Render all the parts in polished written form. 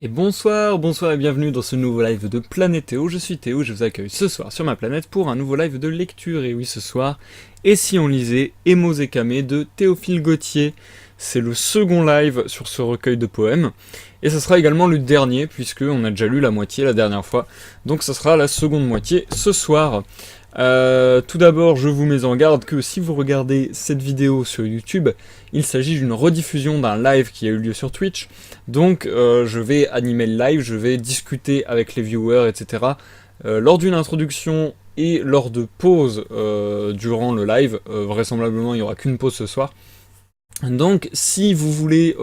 Et bonsoir, bonsoir et bienvenue dans ce nouveau live de Planétéo. Je suis Théo, je vous accueille ce soir sur ma planète pour un nouveau live de lecture. Et oui, ce soir, et si on lisait Emos et Camé de Théophile Gautier. C'est le second live sur ce recueil de poèmes. Et ce sera également le dernier, puisque on a déjà lu la moitié la dernière fois. Donc ce sera la seconde moitié ce soir. Tout d'abord, je vous mets en garde que si vous regardez cette vidéo sur YouTube, il s'agit d'une rediffusion d'un live qui a eu lieu sur Twitch. Donc je vais animer le live, je vais discuter avec les viewers, etc. Lors d'une introduction et lors de pauses durant le live. Vraisemblablement, il n'y aura qu'une pause ce soir. Donc si vous voulez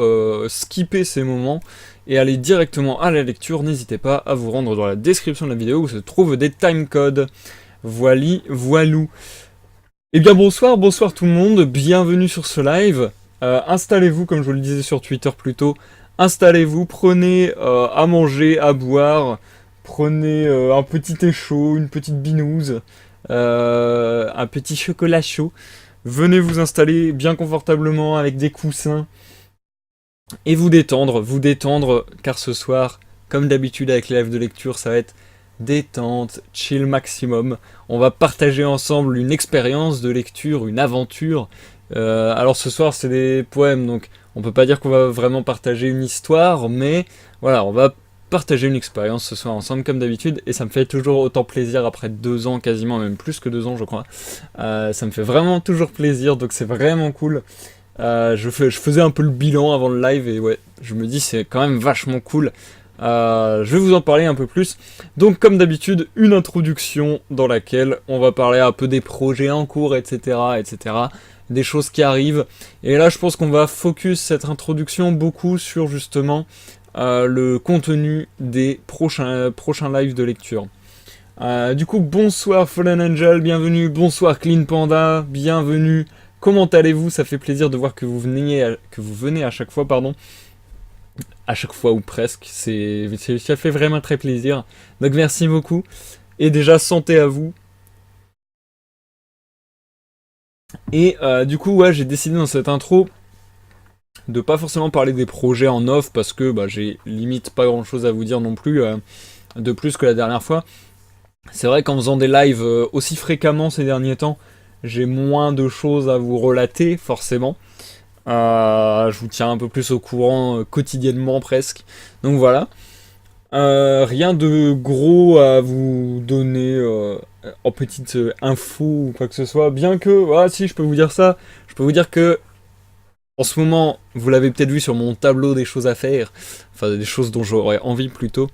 skipper ces moments et aller directement à la lecture, n'hésitez pas à vous rendre dans la description de la vidéo où se trouvent des timecodes. Voili, voilou. Eh bien bonsoir, bonsoir tout le monde, bienvenue sur ce live. Installez-vous, comme je vous le disais sur Twitter plus tôt, installez-vous, prenez à manger, à boire, prenez un petit thé chaud, une petite binouse, un petit chocolat chaud. Venez vous installer bien confortablement avec des coussins et vous détendre, car ce soir, comme d'habitude avec les lives de lecture, ça va être détente, chill maximum. On va partager ensemble une expérience de lecture, une aventure. Alors ce soir c'est des poèmes, donc on peut pas dire qu'on va vraiment partager une histoire, mais voilà, on va partager une expérience ce soir ensemble comme d'habitude, et ça me fait toujours autant plaisir après 2 ans, quasiment même plus que 2 ans je crois. Ça me fait vraiment toujours plaisir, donc c'est vraiment cool. Je faisais un peu le bilan avant le live, et ouais, je me dis c'est quand même vachement cool. Je vais vous en parler un peu plus. Donc comme d'habitude, une introduction dans laquelle on va parler un peu des projets en cours, etc., etc., des choses qui arrivent. Et là, je pense qu'on va focus cette introduction beaucoup sur justement le contenu des prochains lives de lecture. Du coup, bonsoir Fallen Angel, bienvenue. Bonsoir Clean Panda, bienvenue. Comment allez-vous? Ça fait plaisir de voir que vous venez à chaque fois, pardon. À chaque fois ou presque, ça fait vraiment très plaisir. Donc merci beaucoup. Et déjà, santé à vous. Et du coup, ouais, j'ai décidé dans cette intro de pas forcément parler des projets en off parce que j'ai limite pas grand chose à vous dire non plus, de plus que la dernière fois. C'est vrai qu'en faisant des lives aussi fréquemment ces derniers temps, j'ai moins de choses à vous relater, forcément. Je vous tiens un peu plus au courant quotidiennement presque. Donc voilà. Rien de gros à vous donner en petite info ou quoi que ce soit. Bien que, ah si, je peux vous dire ça. Je peux vous dire que en ce moment, vous l'avez peut-être vu sur mon tableau des choses à faire, enfin des choses dont j'aurais envie plutôt.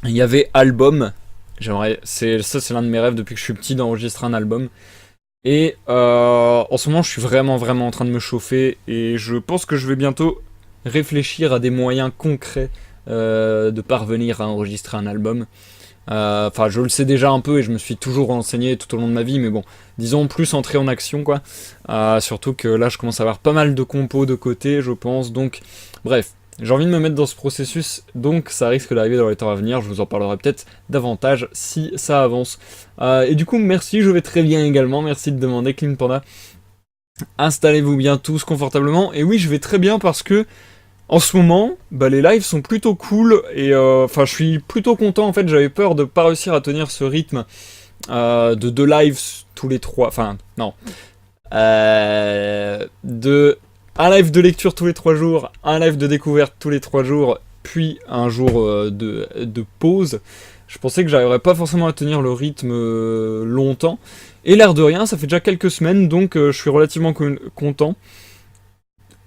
Il y avait album. C'est l'un de mes rêves depuis que je suis petit d'enregistrer un album. Et en ce moment, je suis vraiment en train de me chauffer et je pense que je vais bientôt réfléchir à des moyens concrets de parvenir à enregistrer un album. Enfin, je le sais déjà un peu et je me suis toujours renseigné tout au long de ma vie, mais bon, disons plus entrer en action quoi. Surtout que là, je commence à avoir pas mal de compos de côté, je pense. Donc, bref. J'ai envie de me mettre dans ce processus, donc ça risque d'arriver dans les temps à venir, je vous en parlerai peut-être davantage si ça avance. Et du coup, merci, je vais très bien également, merci de demander Clean Panda. Installez-vous bien tous confortablement, et oui, je vais très bien parce que, en ce moment, les lives sont plutôt cool, et enfin, je suis plutôt content, en fait, j'avais peur de pas réussir à tenir ce rythme de 2 lives tous les 3, enfin, non, de un live de lecture tous les 3 jours, un live de découverte tous les 3 jours, puis un jour de pause. Je pensais que j'arriverais pas forcément à tenir le rythme longtemps. Et l'air de rien, ça fait déjà quelques semaines, donc je suis relativement content.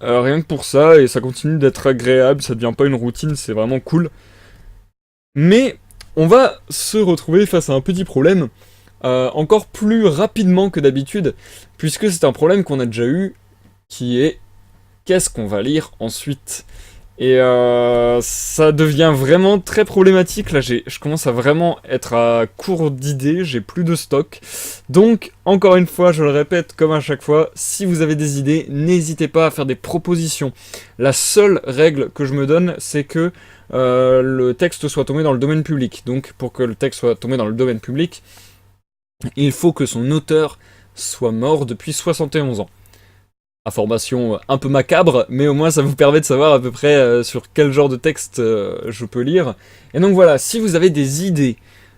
Rien que pour ça, et ça continue d'être agréable, ça devient pas une routine, c'est vraiment cool. Mais on va se retrouver face à un petit problème, encore plus rapidement que d'habitude, puisque c'est un problème qu'on a déjà eu, qui est qu'est-ce qu'on va lire ensuite? Et ça devient vraiment très problématique. Là, je commence à vraiment être à court d'idées, j'ai plus de stock. Donc, encore une fois, je le répète comme à chaque fois, si vous avez des idées, n'hésitez pas à faire des propositions. La seule règle que je me donne, c'est que le texte soit tombé dans le domaine public. Donc, pour que le texte soit tombé dans le domaine public, il faut que son auteur soit mort depuis 71 ans. Information un peu macabre, mais au moins ça vous permet de savoir à peu près sur quel genre de texte je peux lire. Et donc voilà, si vous avez des idées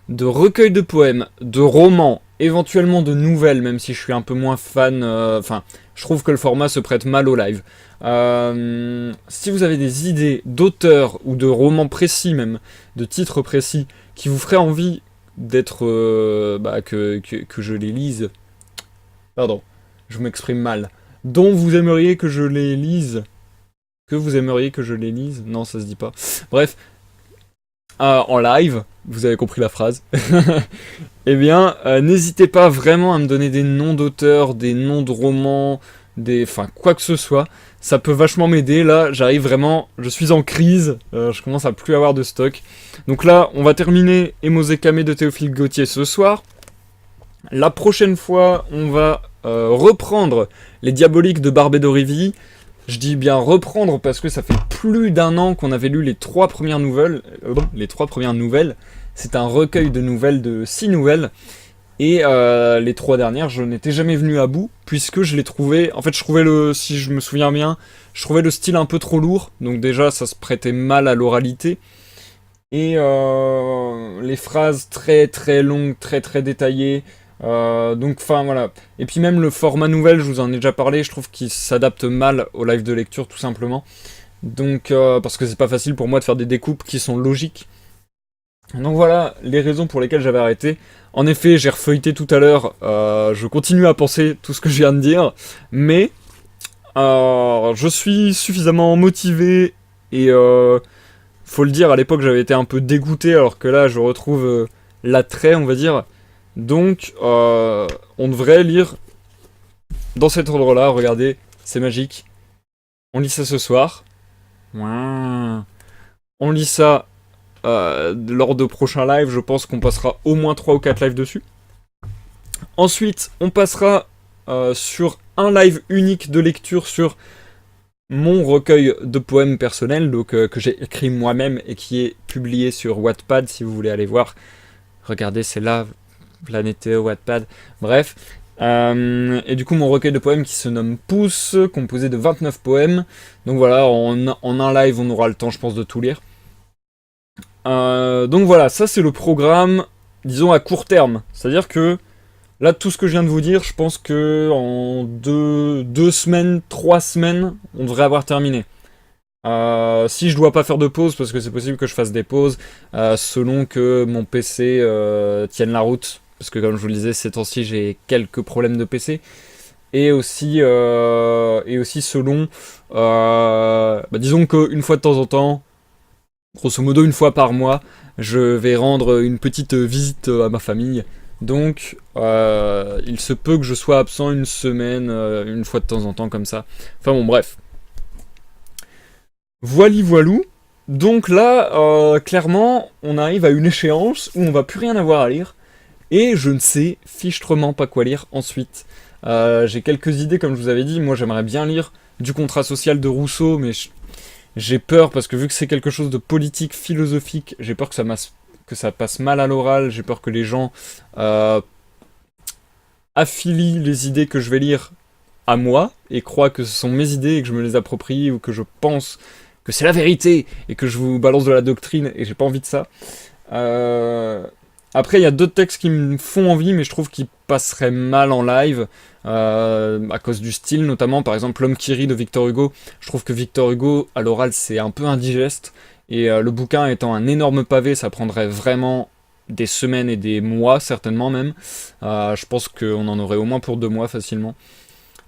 de recueils de poèmes, de romans, éventuellement de nouvelles, même si je suis un peu moins fan, enfin, je trouve que le format se prête mal au live. Si vous avez des idées d'auteurs ou de romans précis même, de titres précis, qui vous feraient envie d'être, que je les lise, pardon, je m'exprime mal, dont vous aimeriez que je les lise, que vous aimeriez que je les lise, non ça se dit pas, bref, en live, vous avez compris la phrase, eh bien, n'hésitez pas vraiment à me donner des noms d'auteurs, des noms de romans, enfin, quoi que ce soit. Ça peut vachement m'aider. Là, j'arrive vraiment, je suis en crise. Je commence à plus avoir de stock. Donc là, on va terminer Emose Kame de Théophile Gautier ce soir. La prochaine fois, on va reprendre Les Diaboliques de Barbé d'Aurevilly. Je dis bien reprendre parce que ça fait plus d'un an qu'on avait lu les 3 premières nouvelles. C'est un recueil de nouvelles de 6 nouvelles. Et les 3 dernières, je n'étais jamais venu à bout, puisque je les trouvais... En fait, je trouvais si je me souviens bien, je trouvais le style un peu trop lourd. Donc déjà, ça se prêtait mal à l'oralité. Et les phrases très très longues, très très détaillées. Donc enfin voilà. Et puis même le format nouvelle, je vous en ai déjà parlé, je trouve qu'il s'adapte mal au live de lecture tout simplement. Donc parce que c'est pas facile pour moi de faire des découpes qui sont logiques. Donc voilà les raisons pour lesquelles j'avais arrêté. En effet, j'ai refeuilleté tout à l'heure, je continue à penser tout ce que je viens de dire, mais je suis suffisamment motivé et faut le dire, à l'époque j'avais été un peu dégoûté alors que là je retrouve l'attrait on va dire. Donc on devrait lire dans cet ordre-là, regardez, c'est magique. On lit ça ce soir. On lit ça lors de prochains lives, je pense qu'on passera au moins 3 ou 4 lives dessus. Ensuite, on passera sur un live unique de lecture sur mon recueil de poèmes personnels, donc que j'ai écrit moi-même et qui est publié sur Wattpad, si vous voulez aller voir. Regardez, c'est là, Planétéo, Wattpad, bref. Et du coup, mon recueil de poèmes qui se nomme Pouce, composé de 29 poèmes. Donc voilà, en un live, on aura le temps, je pense, de tout lire. Donc voilà, ça c'est le programme, disons, à court terme. C'est-à-dire que là, tout ce que je viens de vous dire, je pense que en 2 semaines, 3 semaines, on devrait avoir terminé. Si je dois pas faire de pause, parce que c'est possible que je fasse des pauses, selon que mon PC tienne la route. Parce que comme je vous le disais, ces temps-ci, j'ai quelques problèmes de PC. Et aussi selon, disons qu'une fois de temps en temps, grosso modo une fois par mois, je vais rendre une petite visite à ma famille. Donc, il se peut que je sois absent une semaine, une fois de temps en temps comme ça. Enfin bon, bref. Voilou. Donc là, clairement, on arrive à une échéance où on va plus rien avoir à lire. Et je ne sais fichtrement pas quoi lire ensuite. J'ai quelques idées, comme je vous avais dit. Moi, j'aimerais bien lire du contrat social de Rousseau, mais j'ai peur parce que vu que c'est quelque chose de politique, philosophique, j'ai peur que ça passe mal à l'oral. J'ai peur que les gens affilient les idées que je vais lire à moi et croient que ce sont mes idées et que je me les approprie ou que je pense que c'est la vérité et que je vous balance de la doctrine et j'ai pas envie de ça. Après, il y a d'autres textes qui me font envie, mais je trouve qu'ils passeraient mal en live, à cause du style notamment. Par exemple, L'homme qui rit de Victor Hugo. Je trouve que Victor Hugo, à l'oral, c'est un peu indigeste. Et le bouquin étant un énorme pavé, ça prendrait vraiment des semaines et des mois, certainement même. Je pense qu'on en aurait au moins pour 2 mois facilement.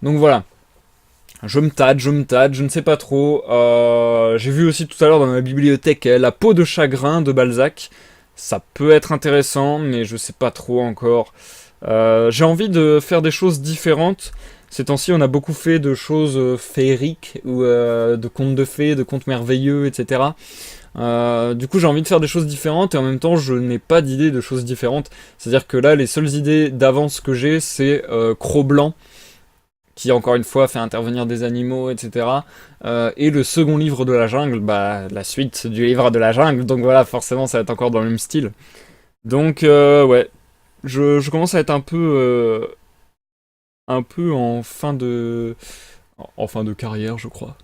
Donc voilà. Je me tâte, je ne sais pas trop. J'ai vu aussi tout à l'heure dans ma bibliothèque La peau de chagrin de Balzac. Ça peut être intéressant, mais je sais pas trop encore. J'ai envie de faire des choses différentes. Ces temps-ci, on a beaucoup fait de choses féeriques, ou de contes de fées, de contes merveilleux, etc. Du coup, j'ai envie de faire des choses différentes, et en même temps, je n'ai pas d'idée de choses différentes. C'est-à-dire que là, les seules idées d'avance que j'ai, c'est Cro-Blanc, qui encore une fois fait intervenir des animaux, etc. Et le second livre de la jungle, la suite du livre de la jungle, donc voilà, forcément ça va être encore dans le même style. Donc ouais, je commence à être un peu en fin de En fin de carrière, je crois.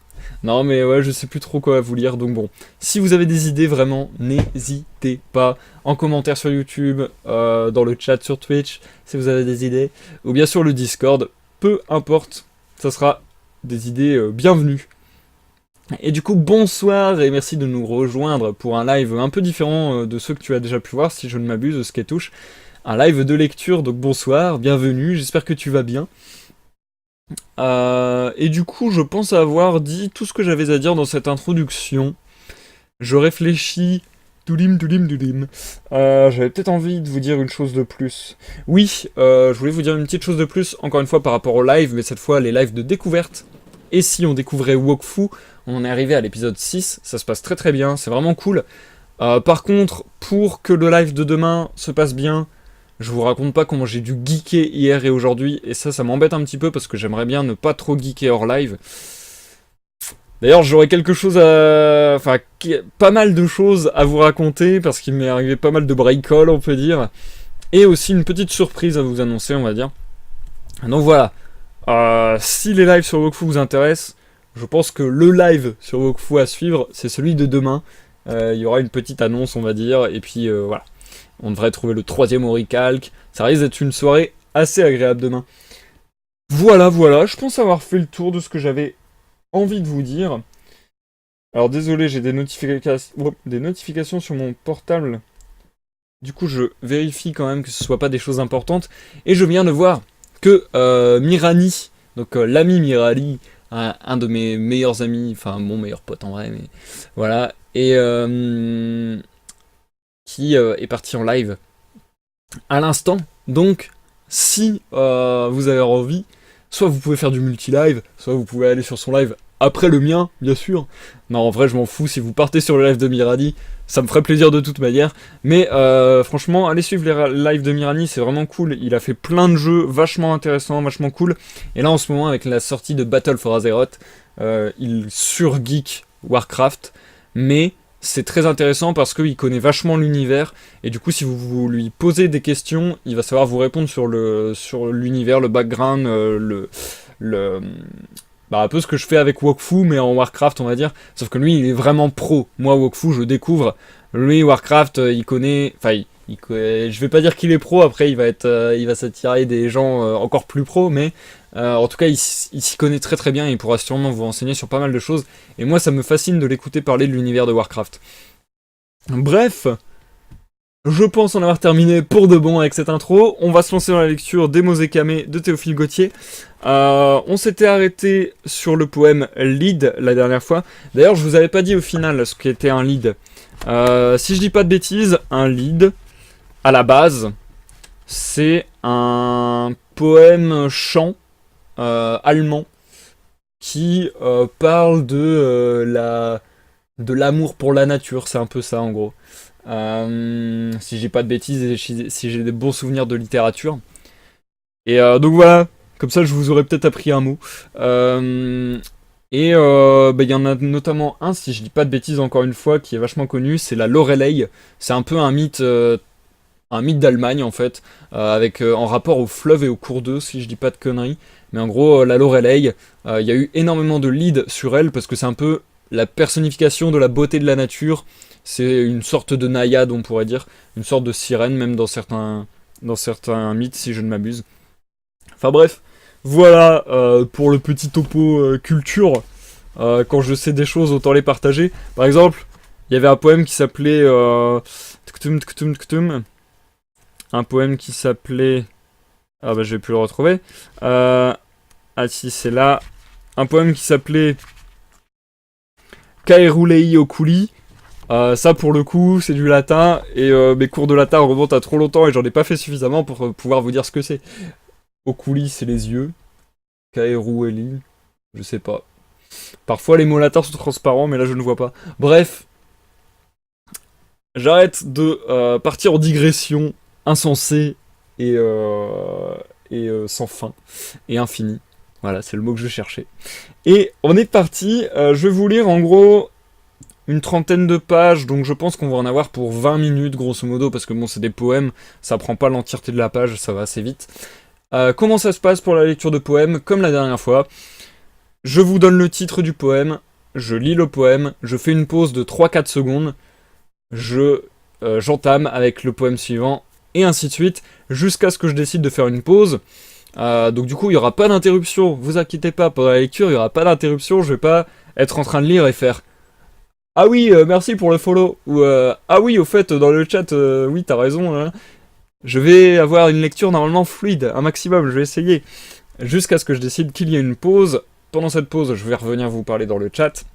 Non, mais ouais, je sais plus trop quoi vous lire, donc bon. Si vous avez des idées, vraiment, n'hésitez pas. En commentaire sur YouTube, dans le chat sur Twitch, si vous avez des idées. Ou bien sur le Discord, peu importe. Ça sera des idées bienvenues. Et du coup, bonsoir et merci de nous rejoindre pour un live un peu différent de ceux que tu as déjà pu voir, si je ne m'abuse, Sketouche. Un live de lecture, donc bonsoir, bienvenue, j'espère que tu vas bien. Et du coup, je pense avoir dit tout ce que j'avais à dire dans cette introduction. Je réfléchis. Doulim. J'avais peut-être envie de vous dire une chose de plus. Oui, je voulais vous dire une petite chose de plus, encore une fois par rapport au live, mais cette fois les lives de découverte. Et si on découvrait Wokfu, on en est arrivé à l'épisode 6, ça se passe très très bien, c'est vraiment cool. Par contre, pour que le live de demain se passe bien, je vous raconte pas comment j'ai dû geeker hier et aujourd'hui, et ça m'embête un petit peu parce que j'aimerais bien ne pas trop geeker hors live. D'ailleurs, j'aurais quelque chose à... Enfin, pas mal de choses à vous raconter, parce qu'il m'est arrivé pas mal de bricole, on peut dire. Et aussi une petite surprise à vous annoncer, on va dire. Donc voilà. Si les lives sur Wokfu vous intéressent, je pense que le live sur Wokfu à suivre, c'est celui de demain. Il y aura une petite annonce, on va dire, et puis voilà. On devrait trouver le 3e oricalque. Ça risque d'être une soirée assez agréable demain. Voilà, je pense avoir fait le tour de ce que j'avais envie de vous dire. Alors désolé, j'ai des notifications sur mon portable. Du coup, je vérifie quand même que ce soit pas des choses importantes. Et je viens de voir que Mirani, donc l'ami Mirani, un de mes meilleurs amis, enfin mon meilleur pote en vrai, mais voilà, et qui est parti en live à l'instant. Donc, si vous avez envie, soit vous pouvez faire du multi-live, soit vous pouvez aller sur son live après le mien, bien sûr. Non, en vrai, je m'en fous. Si vous partez sur le live de Mirani, ça me ferait plaisir de toute manière. Mais franchement, allez suivre les lives de Mirani, c'est vraiment cool. Il a fait plein de jeux vachement intéressants, vachement cool. Et là, en ce moment, avec la sortie de Battle for Azeroth, il surgeek Warcraft. Mais c'est très intéressant parce qu'il connaît vachement l'univers. Et du coup, si vous lui posez des questions, il va savoir vous répondre sur l'univers, le background, un peu ce que je fais avec Wokfu, mais en Warcraft, on va dire. Sauf que lui, il est vraiment pro. Moi, Wokfu, je découvre. Lui, Warcraft, il connaît... Enfin, je vais pas dire qu'il est pro, après, il va s'attirer des gens encore plus pros, mais en tout cas, il s'y connaît très très bien et il pourra sûrement vous renseigner sur pas mal de choses. Et moi, ça me fascine de l'écouter parler de l'univers de Warcraft. Bref, je pense en avoir terminé pour de bon avec cette intro. On va se lancer dans la lecture d'Emos et Kame de Théophile Gautier. On s'était arrêté sur le poème Lead la dernière fois. D'ailleurs, je vous avais pas dit au final ce qu'était un lead. Si je dis pas de bêtises, un lead, à la base, c'est un poème chant allemand qui parle de l'amour pour la nature. C'est un peu ça en gros. Si j'ai pas de bêtises et si j'ai des bons souvenirs de littérature. Et donc voilà, comme ça je vous aurais peut-être appris un mot. Il y en a notamment un, si je dis pas de bêtises encore une fois, qui est vachement connu, c'est la Loreley. C'est un peu un mythe d'Allemagne en fait, en rapport au fleuve et au cours d'eau, si je dis pas de conneries. Mais en gros, la Loreley, il y a eu énormément de leads sur elle, parce que c'est un peu la personnification de la beauté de la nature. C'est une sorte de naïade, on pourrait dire, une sorte de sirène, même dans certains mythes, si je ne m'abuse. Enfin bref, voilà pour le petit topo culture. Quand je sais des choses, autant les partager. Par exemple, il y avait un poème qui s'appelait... un poème qui s'appelait... Ah bah je vais plus le retrouver. Ah si, c'est là. Un poème qui s'appelait... Kaerulei Okuli. Ça pour le coup c'est du latin et mes cours de latin remontent à trop longtemps et j'en ai pas fait suffisamment pour pouvoir vous dire ce que c'est. Okuli c'est les yeux. Kaerueli, je sais pas. Parfois les mots latins sont transparents mais là je ne vois pas. Bref, j'arrête de partir en digression insensée et sans fin et infinie. Voilà, c'est le mot que je cherchais. Et on est parti, je vais vous lire en gros une trentaine de pages, donc je pense qu'on va en avoir pour 20 minutes grosso modo, parce que bon c'est des poèmes, ça prend pas l'entièreté de la page, ça va assez vite. Comment ça se passe pour la lecture de poèmes? Comme la dernière fois, Je vous donne le titre du poème, je lis le poème, je fais une pause de 3-4 secondes, j'entame avec le poème suivant, et ainsi de suite, jusqu'à ce que je décide de faire une pause. Donc du coup, il n'y aura pas d'interruption, vous inquiétez pas, pendant la lecture, il n'y aura pas d'interruption, je vais pas être en train de lire et faire «Ah oui, merci pour le follow», ou «Ah oui, au fait, dans le chat, oui, t'as raison, hein.» Je vais avoir une lecture normalement fluide, un maximum, je vais essayer, jusqu'à ce que je décide qu'il y ait une pause. Pendant cette pause, je vais revenir vous parler dans le chat,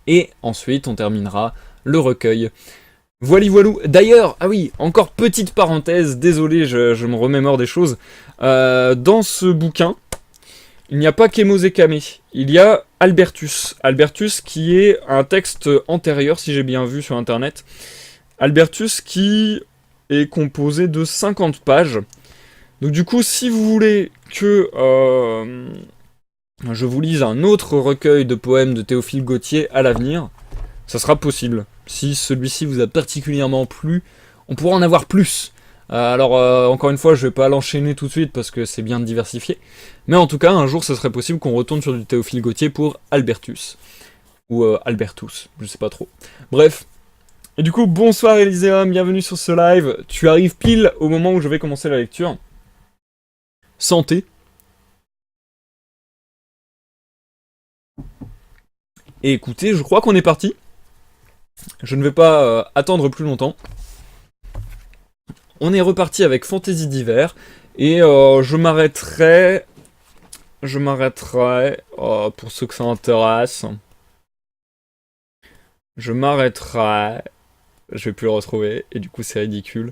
et ensuite, on terminera le recueil. Voilou. D'ailleurs, ah oui, encore petite parenthèse, désolé, je me remémore des choses. Dans ce bouquin, il n'y a pas Kémosé Kamé, il y a Albertus. Albertus qui est un texte antérieur, si j'ai bien vu sur internet. Albertus qui est composé de 50 pages. Donc du coup, si vous voulez que je vous lise un autre recueil de poèmes de Théophile Gautier à l'avenir, ça sera possible. Si celui-ci vous a particulièrement plu, on pourra en avoir plus. Alors, encore une fois, je vais pas l'enchaîner tout de suite parce que c'est bien de diversifier. Mais en tout cas, un jour, ce serait possible qu'on retourne sur du Théophile Gautier pour Albertus. Ou Albertus, je sais pas trop. Bref. Et du coup, bonsoir Elyséum, bienvenue sur ce live. Tu arrives pile au moment où je vais commencer la lecture. Santé. Et écoutez, je crois qu'on est parti. Je ne vais pas attendre plus longtemps. On est reparti avec Fantaisie d'hiver. Et je m'arrêterai, pour ceux que ça intéresse, je vais plus le retrouver, et du coup c'est ridicule.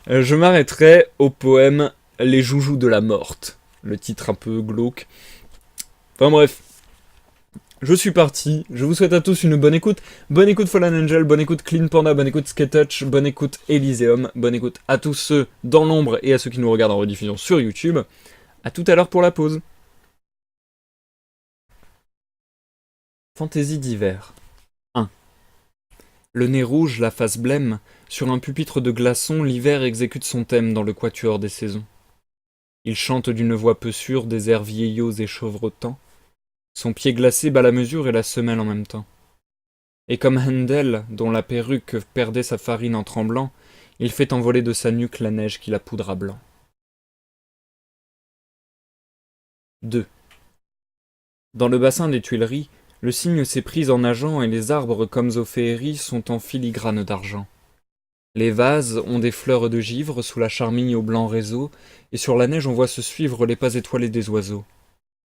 Je m'arrêterai au poème Les Joujoux de la Morte. Le titre un peu glauque. Enfin bref. Je suis parti, je vous souhaite à tous une bonne écoute. Bonne écoute Fallen Angel, bonne écoute Clean Panda, bonne écoute Sketouch, bonne écoute Elyséum, bonne écoute à tous ceux dans l'ombre et à ceux qui nous regardent en rediffusion sur YouTube. A tout à l'heure pour la pause. Fantaisie d'hiver 1. Le nez rouge, la face blême, sur un pupitre de glaçons, l'hiver exécute son thème dans le quatuor des saisons. Il chante d'une voix peu sûre des airs vieillots et chevrotants. Son pied glacé bat la mesure et la semelle en même temps. Et comme Handel, dont la perruque perdait sa farine en tremblant, il fait envoler de sa nuque la neige qui la poudra blanc. 2. Dans le bassin des Tuileries, le cygne s'est pris en nageant et les arbres comme aux féeries sont en filigrane d'argent. Les vases ont des fleurs de givre sous la charmille au blanc réseau, et sur la neige on voit se suivre les pas étoilés des oiseaux.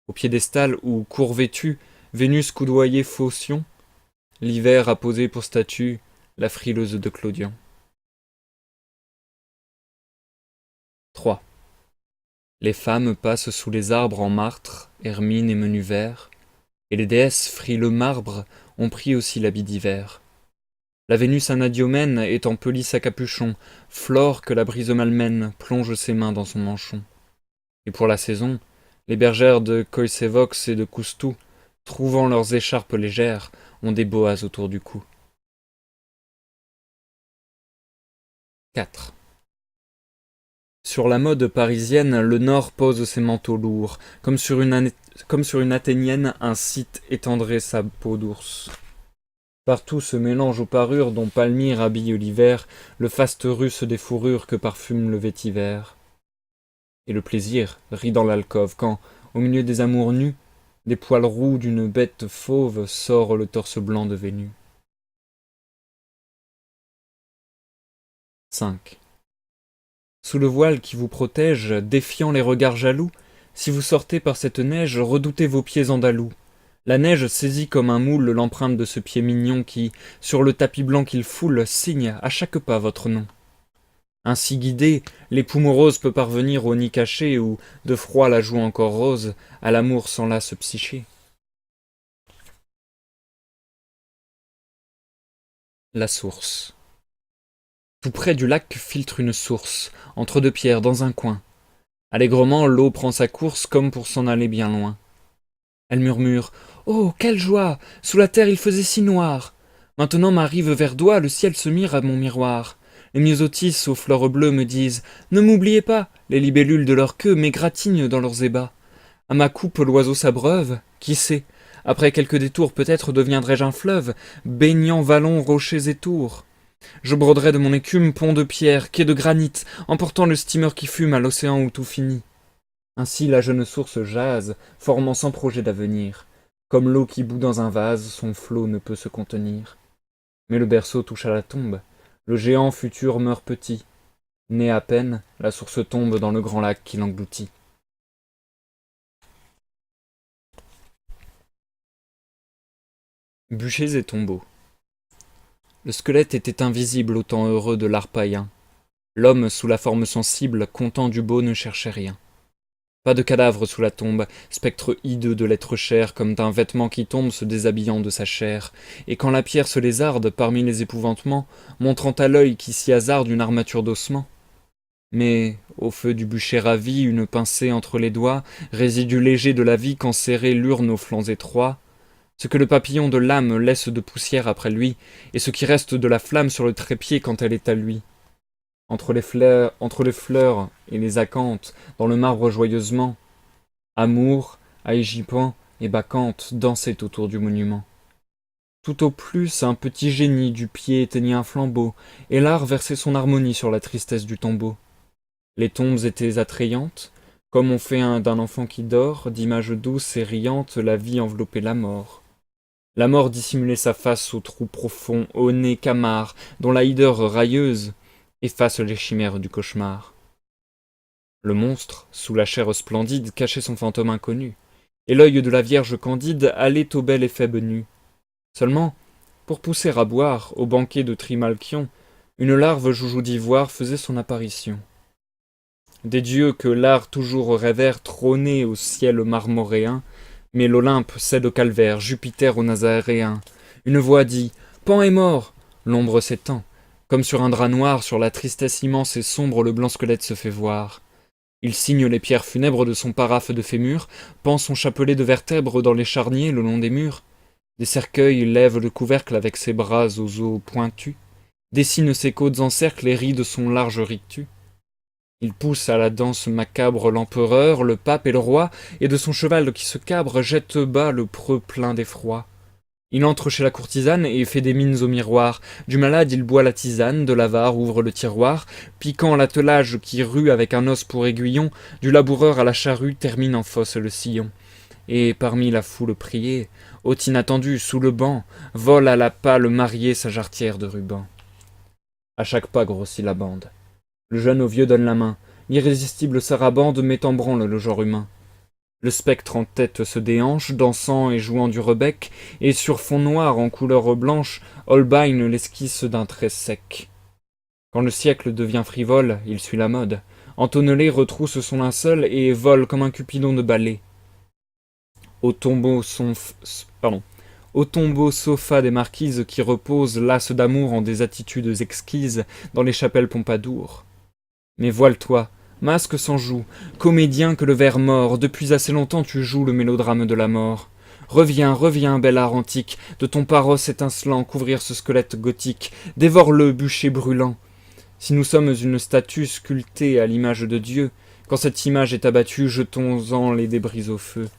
Au piédestal où, court vêtu, Vénus coudoyait Phocion, l'hiver a posé pour statue la frileuse de Clodion. 3. Les femmes passent sous les arbres en martre, hermine et menu vert, et les déesses frileux marbre ont pris aussi l'habit d'hiver. La Vénus anadiomène étant pelisse à capuchon, Flore que la brise malmène plonge ses mains dans son manchon. Et pour la saison, les bergères de Coïsévox et de Coustou, trouvant leurs écharpes légères, ont des boas autour du cou. 4. Sur la mode parisienne, le Nord pose ses manteaux lourds, comme sur une Athénienne, un site étendrait sa peau d'ours. Partout se mélange aux parures dont Palmyre habille l'hiver, le faste russe des fourrures que parfume le vétiver. Et le plaisir rit dans l'alcôve quand, au milieu des amours nus, des poils roux d'une bête fauve sort le torse blanc de Vénus. 5. Sous le voile qui vous protège, défiant les regards jaloux, si vous sortez par cette neige, redoutez vos pieds andalous. La neige saisit comme un moule l'empreinte de ce pied mignon qui, sur le tapis blanc qu'il foule, signe à chaque pas votre nom. Ainsi guidé, l'époux morose peut parvenir au nid caché où, de froid la joue encore rose, à l'amour s'enlace psyché. La source. Tout près du lac filtre une source, entre deux pierres dans un coin. Allègrement, l'eau prend sa course comme pour s'en aller bien loin. Elle murmure « Oh, quelle joie! Sous la terre il faisait si noir! Maintenant ma rive verdoie, le ciel se mire à mon miroir. Les myosotis aux fleurs bleues me disent « Ne m'oubliez pas, les libellules de leur queue m'égratignent dans leurs ébats. À ma coupe l'oiseau s'abreuve, qui sait, après quelques détours peut-être deviendrai-je un fleuve, baignant vallons, rochers et tours. Je broderai de mon écume pont de pierre, quai de granit, emportant le steamer qui fume à l'océan où tout finit. Ainsi la jeune source jase, formant sans projet d'avenir. Comme l'eau qui bout dans un vase, son flot ne peut se contenir. Mais le berceau touche à la tombe, le géant futur meurt petit. Né à peine, la source tombe dans le grand lac qui l'engloutit. Bûchers et tombeaux. Le squelette était invisible au temps heureux de l'art païen. L'homme, sous la forme sensible, content du beau, ne cherchait rien. Pas de cadavre sous la tombe, spectre hideux de l'être cher, comme d'un vêtement qui tombe se déshabillant de sa chair, et quand la pierre se lézarde parmi les épouvantements, montrant à l'œil qui s'y hasarde une armature d'ossements. Mais, au feu du bûcher ravi, une pincée entre les doigts, résidu léger de la vie qu'enserrait l'urne aux flancs étroits, ce que le papillon de l'âme laisse de poussière après lui, et ce qui reste de la flamme sur le trépied quand elle est à lui. Entre les fleurs et les acanthes, dans le marbre joyeusement, Amour, Aégipan et Bacchante dansaient autour du monument. Tout au plus, un petit génie du pied éteignait un flambeau, et l'art versait son harmonie sur la tristesse du tombeau. Les tombes étaient attrayantes, comme on fait d'un enfant qui dort, d'images douces et riantes, la vie enveloppait la mort. La mort dissimulait sa face au trou profond, au nez camard, dont la hideur railleuse efface les chimères du cauchemar. Le monstre, sous la chair splendide, cachait son fantôme inconnu, et l'œil de la Vierge candide allait au bel éphèbe nu. Seulement, pour pousser à boire, au banquet de Trimalchion, une larve joujou d'ivoire faisait son apparition. Des dieux que l'art toujours révère trônaient au ciel marmoréen, mais l'Olympe cède au calvaire, Jupiter au Nazaréen. Une voix dit « Pan est mort !» L'ombre s'étend. Comme sur un drap noir, sur la tristesse immense et sombre, le blanc squelette se fait voir. Il signe les pierres funèbres de son paraphe de fémur, pend son chapelet de vertèbres dans les charniers le long des murs. Des cercueils lèvent le couvercle avec ses bras aux os pointus, dessine ses côtes en cercle et rit de son large rictus. Il pousse à la danse macabre l'empereur, le pape et le roi, et de son cheval qui se cabre jette bas le preux plein d'effroi. Il entre chez la courtisane et fait des mines au miroir. Du malade il boit la tisane, de l'avare ouvre le tiroir, piquant l'attelage qui rue avec un os pour aiguillon, du laboureur à la charrue termine en fosse le sillon. Et parmi la foule priée, hôte inattendu, sous le banc, vole à la pâle mariée sa jarretière de ruban. À chaque pas grossit la bande. Le jeune au vieux donne la main. L'irrésistible sarabande met en branle le genre humain. Le spectre en tête se déhanche, dansant et jouant du rebec, et sur fond noir en couleur blanche, Holbein l'esquisse d'un trait sec. Quand le siècle devient frivole, il suit la mode. Antonellet retrousse son linceul et vole comme un cupidon de ballet. Au tombeau sofa des marquises qui reposent lasses d'amour en des attitudes exquises dans les chapelles Pompadour. Mais voile-toi, masque sans joue, comédien que le ver mord, depuis assez longtemps tu joues le mélodrame de la mort. Reviens, reviens, bel art antique, de ton paros étincelant couvrir ce squelette gothique, dévore-le, bûcher brûlant. Si nous sommes une statue sculptée à l'image de Dieu, quand cette image est abattue, jetons-en les débris au feu.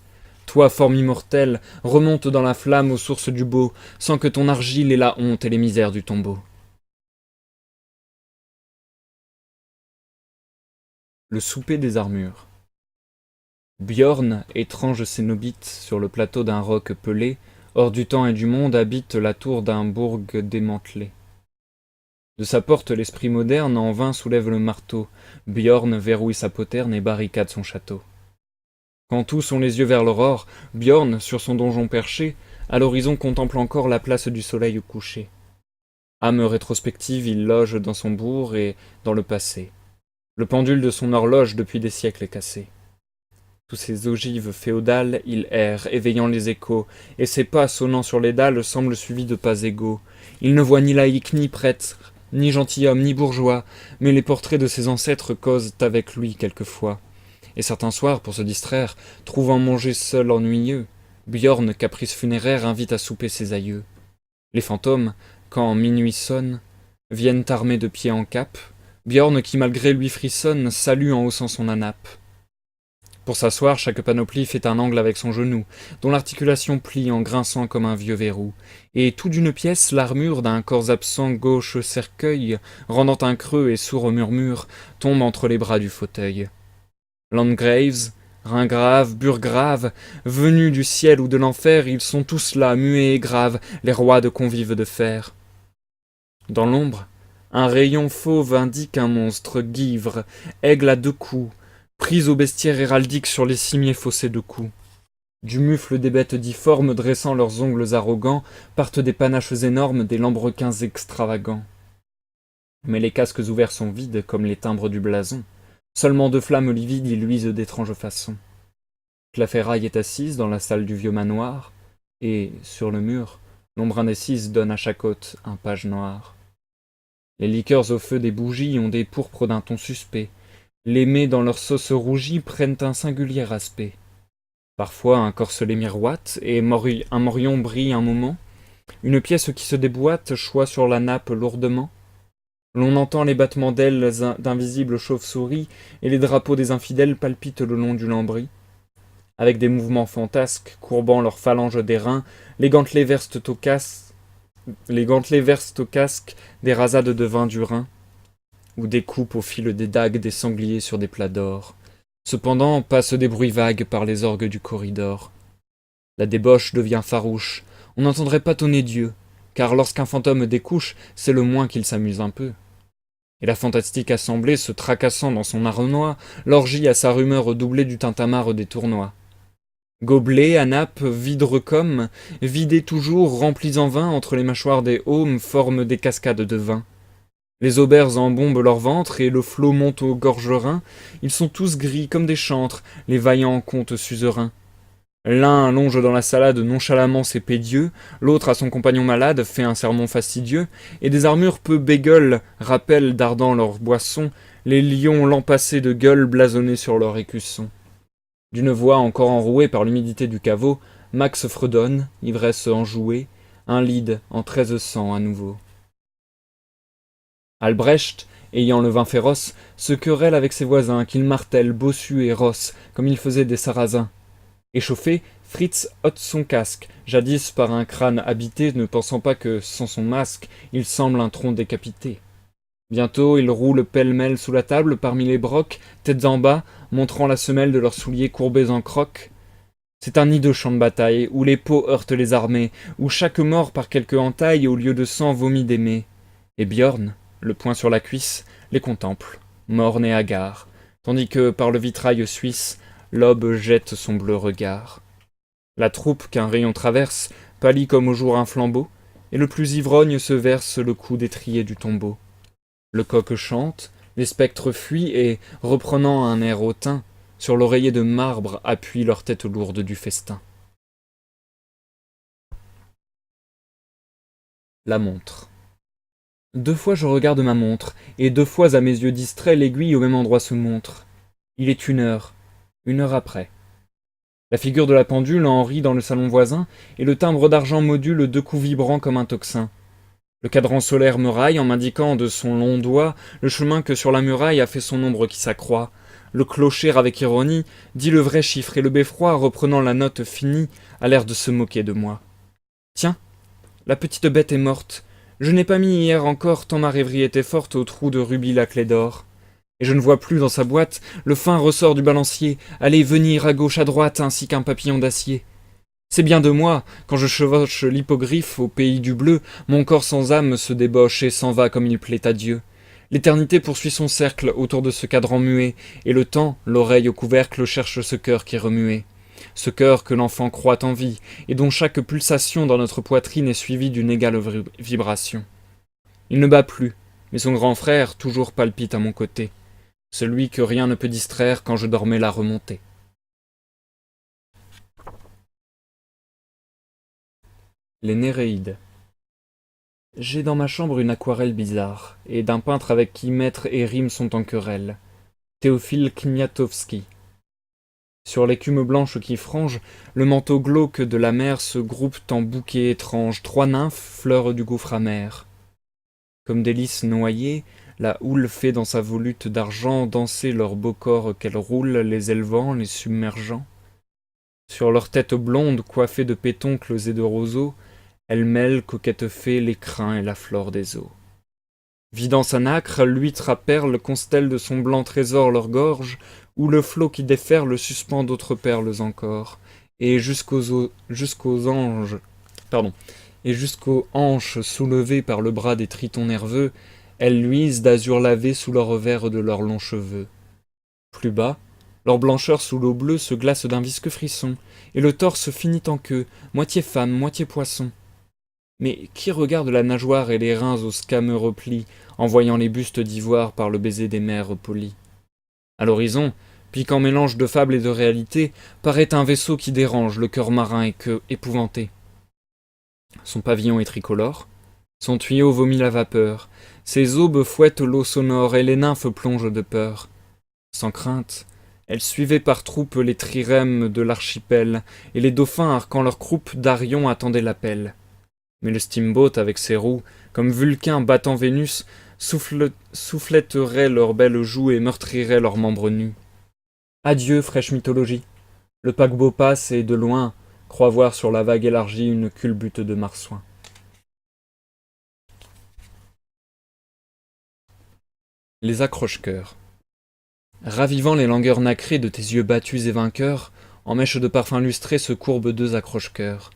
Toi, forme immortelle, remonte dans la flamme aux sources du beau, sans que ton argile ait la honte et les misères du tombeau. Le souper des armures. Bjorn, étrange cénobite, sur le plateau d'un roc pelé, hors du temps et du monde, habite la tour d'un bourg démantelé. De sa porte, l'esprit moderne en vain soulève le marteau. Bjorn verrouille sa poterne et barricade son château. Quand tous ont les yeux vers l'aurore, Bjorn, sur son donjon perché, à l'horizon contemple encore la place du soleil couché. Âme rétrospective, il loge dans son bourg et dans le passé. Le pendule de son horloge depuis des siècles est cassé. Sous ses ogives féodales, il erre, éveillant les échos, et ses pas sonnant sur les dalles semblent suivis de pas égaux. Il ne voit ni laïc, ni prêtre, ni gentilhomme, ni bourgeois, mais les portraits de ses ancêtres causent avec lui quelquefois. Et certains soirs, pour se distraire, trouvant manger seul ennuyeux, Bjorn, caprice funéraire, invite à souper ses aïeux. Les fantômes, quand minuit sonne, viennent armés de pieds en cap. Bjorn, qui malgré lui frissonne, salue en haussant son anape. Pour s'asseoir, chaque panoplie fait un angle avec son genou, dont l'articulation plie en grinçant comme un vieux verrou, et tout d'une pièce l'armure d'un corps absent gauche cercueil, rendant un creux et sourd murmure, tombe entre les bras du fauteuil. Landgraves, Ringrave, Burgrave, venus du ciel ou de l'enfer, ils sont tous là, muets et graves, les rois de convives de fer. Dans l'ombre, un rayon fauve indique un monstre guivre, aigle à deux coups, prise au bestiaire héraldique sur les cimiers fossés de coups. Du mufle des bêtes difformes dressant leurs ongles arrogants, partent des panaches énormes, des lambrequins extravagants. Mais les casques ouverts sont vides comme les timbres du blason. Seulement deux flammes livides y luisent d'étranges façons. Claferaille est assise dans la salle du vieux manoir, et, sur le mur, l'ombre indécise donne à chaque hôte un page noir. Les liqueurs au feu des bougies ont des pourpres d'un ton suspect. Les mets dans leur sauce rougie prennent un singulier aspect. Parfois un corselet miroite, et un morion brille un moment. Une pièce qui se déboîte choit sur la nappe lourdement. L'on entend les battements d'ailes d'invisibles chauves-souris, et les drapeaux des infidèles palpitent le long du lambris. Avec des mouvements fantasques, courbant leurs phalanges d'airain, les gantelets versent au casque des rasades de vin du Rhin, ou découpent au fil des dagues des sangliers sur des plats d'or. Cependant passent des bruits vagues par les orgues du corridor. La débauche devient farouche, on n'entendrait pas tonner Dieu, car lorsqu'un fantôme découche, c'est le moins qu'il s'amuse un peu. Et la fantastique assemblée, se tracassant dans son harnois, l'orgie à sa rumeur redoublée du tintamarre des tournois. Gobelets, à nappe, vidres comme, vidés toujours, remplis en vain, entre les mâchoires des aumes, forment des cascades de vin. Les auberges embombent leur ventre, et le flot monte aux gorgerins. Ils sont tous gris comme des chantres, les vaillants contes suzerains. L'un allonge dans la salade nonchalamment ses pédieux, l'autre à son compagnon malade fait un sermon fastidieux, et des armures peu bégueules rappellent dardant leur boisson les lions lampassés de gueules blasonnés sur leur écusson. D'une voix encore enrouée par l'humidité du caveau, Max fredonne, ivresse enjouée, un lied en 1300 à nouveau. Albrecht, ayant le vin féroce, se querelle avec ses voisins, qu'il martèle, bossu et rosse, comme il faisait des sarrasins. Échauffé, Fritz ôte son casque, jadis par un crâne habité, ne pensant pas que, sans son masque, il semble un tronc décapité. Bientôt, ils roulent pêle-mêle sous la table, parmi les brocs, têtes en bas, montrant la semelle de leurs souliers courbés en crocs. C'est un hideux champ de bataille, où les peaux heurtent les armées, où chaque mort par quelque entaille, au lieu de sang vomit d'aimer. Et Björn, le poing sur la cuisse, les contemple, morne et hagard, tandis que, par le vitrail suisse, l'aube jette son bleu regard. La troupe qu'un rayon traverse pâlit comme au jour un flambeau, et le plus ivrogne se verse le coup d'étrier du tombeau. Le coq chante, les spectres fuient et, reprenant un air hautain, sur l'oreiller de marbre appuient leur tête lourde du festin. La montre. 2 fois je regarde ma montre, et 2 fois à mes yeux distraits l'aiguille au même endroit se montre. Il est 1 heure après. La figure de la pendule en rit dans le salon voisin, et le timbre d'argent module 2 coups vibrants comme un tocsin. Le cadran solaire me raille en m'indiquant de son long doigt le chemin que sur la muraille a fait son ombre qui s'accroît. Le clocher, avec ironie, dit le vrai chiffre, et le beffroi, reprenant la note finie, a l'air de se moquer de moi. Tiens, la petite bête est morte. Je n'ai pas mis hier encore, tant ma rêverie était forte, au trou de rubis la clé d'or. Et je ne vois plus dans sa boîte le fin ressort du balancier, aller venir à gauche à droite, ainsi qu'un papillon d'acier. C'est bien de moi, quand je chevauche l'hippogriffe au pays du bleu, mon corps sans âme se débauche et s'en va comme il plaît à Dieu. L'éternité poursuit son cercle autour de ce cadran muet, et le temps, l'oreille au couvercle, cherche ce cœur qui est remué. Ce cœur que l'enfant croit en vie, et dont chaque pulsation dans notre poitrine est suivie d'une égale vibration. Il ne bat plus, mais son grand frère toujours palpite à mon côté, celui que rien ne peut distraire quand je dormais la remontée. Les Néréides. J'ai dans ma chambre une aquarelle bizarre, et d'un peintre avec qui maître et rime sont en querelle, Théophile Kniatowski. Sur l'écume blanche qui frange, le manteau glauque de la mer se groupe en bouquets étranges, 3 nymphes, fleurs du gouffre amer. Comme des lys noyés, La houle fait dans sa volute d'argent danser leurs beaux corps qu'elle roule, les élevant, les submergeant. Sur leurs têtes blondes, coiffées de pétoncles et de roseaux, elle mêle, coquette fée, l'écrin et la flore des eaux. Vidant sa nacre, l'huître à perles constelle de son blanc trésor leur gorge, où le flot qui déferle suspend d'autres perles encore, et jusqu'aux anges, et jusqu'aux hanches soulevées par le bras des tritons nerveux, elles luisent d'azur lavé sous leurs revers de leurs longs cheveux. Plus bas, leur blancheur sous l'eau bleue se glace d'un visqueux frisson, et le torse finit en queue, moitié femme, moitié poisson. Mais qui regarde la nageoire et les reins aux scameux replis, en voyant les bustes d'ivoire par le baiser des mers polies? À l'horizon, piquant mélange de fable et de réalité, paraît un vaisseau qui dérange le cœur marin épouvanté. Son pavillon est tricolore, son tuyau vomit la vapeur, ses aubes fouettent l'eau sonore et les nymphes plongent de peur. Sans crainte, elles suivaient par troupes les trirèmes de l'archipel, et les dauphins arquant leurs croupes d'Arion attendaient l'appel. Mais le steamboat avec ses roues, comme Vulcain battant Vénus, souffletterait leurs belles joues et meurtrirait leurs membres nus. Adieu, fraîche mythologie. Le paquebot passe et, de loin, croit voir sur la vague élargie une culbute de marsouin. Les accroche-cœurs. Ravivant les langueurs nacrées de tes yeux battus et vainqueurs, en mèches de parfum lustré se courbent deux accroche-cœurs.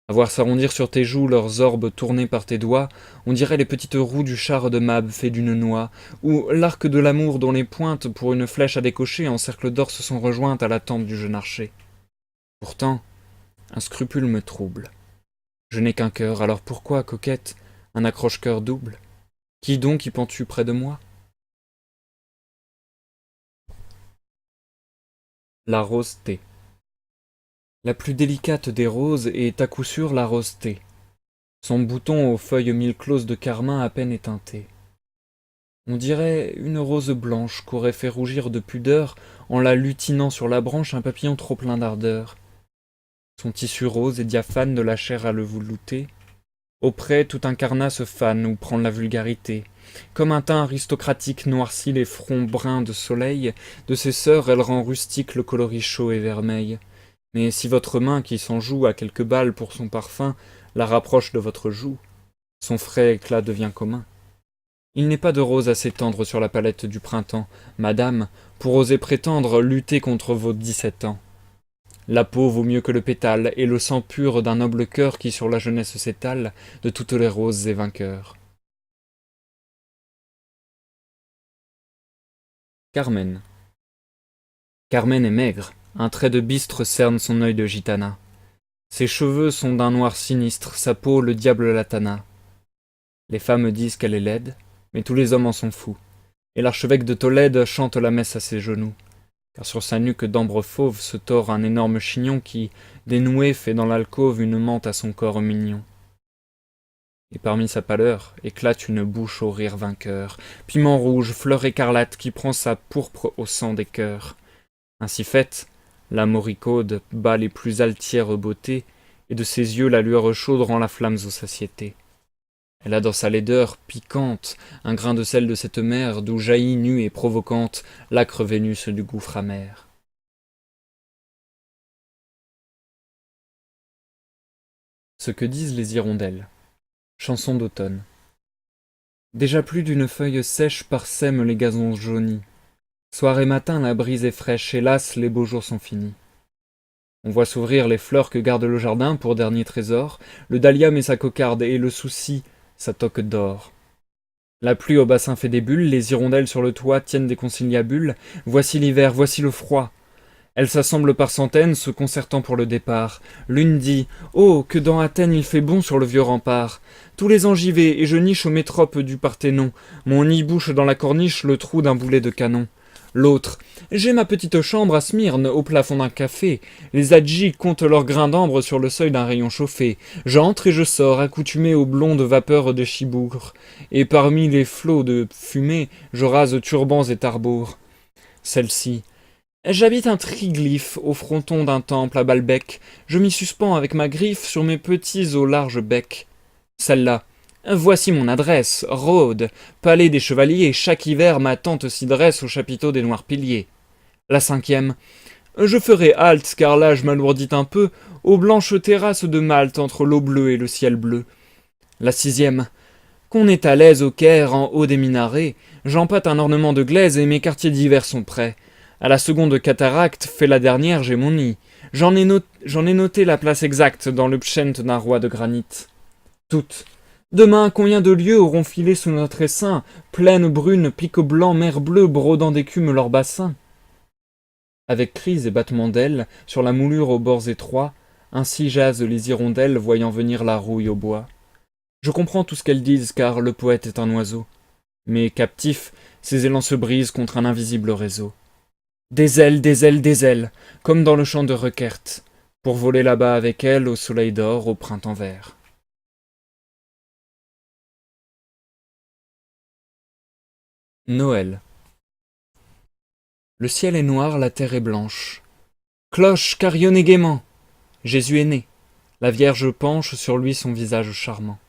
À voir s'arrondir sur tes joues leurs orbes tournés par tes doigts, on dirait les petites roues du char de Mab fait d'une noix, ou l'arc de l'amour dont les pointes, pour une flèche à décocher, en cercle d'or se sont rejointes à la tempe du jeune archer. Pourtant, un scrupule me trouble. Je n'ai qu'un cœur, alors pourquoi, coquette, un accroche-cœur double? Qui donc y penses-tu près de moi? La rose thé. La plus délicate des roses est à coup sûr la rose thé. Son bouton aux feuilles mille closes de carmin à peine éteinté. On dirait une rose blanche qu'aurait fait rougir de pudeur en la lutinant sur la branche un papillon trop plein d'ardeur. Son tissu rose et diaphane de la chair à le velouter. Auprès tout un carnasse se fane ou prend la vulgarité. Comme un teint aristocratique noircit les fronts bruns de soleil, de ses sœurs elle rend rustique le coloris chaud et vermeil. Mais si votre main qui s'en joue à quelques balles pour son parfum la rapproche de votre joue, son frais éclat devient commun. Il n'est pas de rose assez tendre sur la palette du printemps, madame, pour oser prétendre lutter contre vos 17 ans. La peau vaut mieux que le pétale, et le sang pur d'un noble cœur qui sur la jeunesse s'étale de toutes les roses et vainqueurs. Carmen. Carmen est maigre, un trait de bistre cerne son œil de gitana. Ses cheveux sont d'un noir sinistre, sa peau le diable latana. Les femmes disent qu'elle est laide, mais tous les hommes en sont fous, et l'archevêque de Tolède chante la messe à ses genoux. Car sur sa nuque d'ambre fauve se tord un énorme chignon qui, dénoué, fait dans l'alcôve une mante à son corps mignon. Et parmi sa pâleur éclate une bouche au rire vainqueur, piment rouge, fleur écarlate qui prend sa pourpre au sang des cœurs. Ainsi faite, la moricaude bat les plus altières beautés, et de ses yeux la lueur chaude rend la flamme aux satiétés. Elle a dans sa laideur piquante un grain de sel de cette mer d'où jaillit nue et provocante l'âcre Vénus du gouffre amer. Ce que disent les hirondelles. Chanson d'automne. Déjà plus d'une feuille sèche parsème les gazons jaunis. Soir et matin la brise est fraîche, hélas les beaux jours sont finis. On voit s'ouvrir les fleurs que garde le jardin pour dernier trésor, le dahlia met sa cocarde et le souci sa toque d'or. La pluie au bassin fait des bulles, les hirondelles sur le toit tiennent des conciliabules. Voici l'hiver, voici le froid. Elles s'assemblent par centaines, se concertant pour le départ. L'une dit « Oh, que dans Athènes il fait bon sur le vieux rempart. Tous les ans j'y vais, et je niche aux métropes du Parthénon. Mon nid bouche dans la corniche le trou d'un boulet de canon. » L'autre « J'ai ma petite chambre à Smyrne, au plafond d'un café. Les adjis comptent leurs grains d'ambre sur le seuil d'un rayon chauffé. J'entre et je sors, accoutumé aux blondes vapeurs des chibougres. Et parmi les flots de fumée, je rase turbans et tarbours. » Celle-ci « J'habite un triglyphe au fronton d'un temple à Balbec. Je m'y suspends avec ma griffe sur mes petits au large bec. » Celle-là Voici mon adresse, Rhodes, palais des chevaliers, chaque hiver ma tante s'y dresse au chapiteau des noirs piliers. La 5e. Je ferai halte, car l'âge m'alourdit un peu, aux blanches terrasses de Malte entre l'eau bleue et le ciel bleu. La 6e. Qu'on est à l'aise au Caire, en haut des minarets, j'empâte un ornement de glaise et mes quartiers d'hiver sont prêts. À la seconde cataracte, fait la dernière, j'ai mon nid. J'en ai noté la place exacte dans le pschent d'un roi de granit. Toutes. Demain, combien de lieues auront filé sous notre essaim, plaines brunes, picots blancs, mer bleue, brodant d'écume leurs bassins? Avec cris et battements d'ailes, sur la moulure aux bords étroits, ainsi jasent les hirondelles, voyant venir la rouille au bois. Je comprends tout ce qu'elles disent, car le poète est un oiseau. Mais captif, ses élans se brisent contre un invisible réseau. Des ailes, des ailes, des ailes, comme dans le chant de Requert, pour voler là-bas avec elle au soleil d'or, au printemps vert. Noël. Le ciel est noir, la terre est blanche. Cloche, carillonnez gaiement. Jésus est né. La Vierge penche sur lui son visage charmant.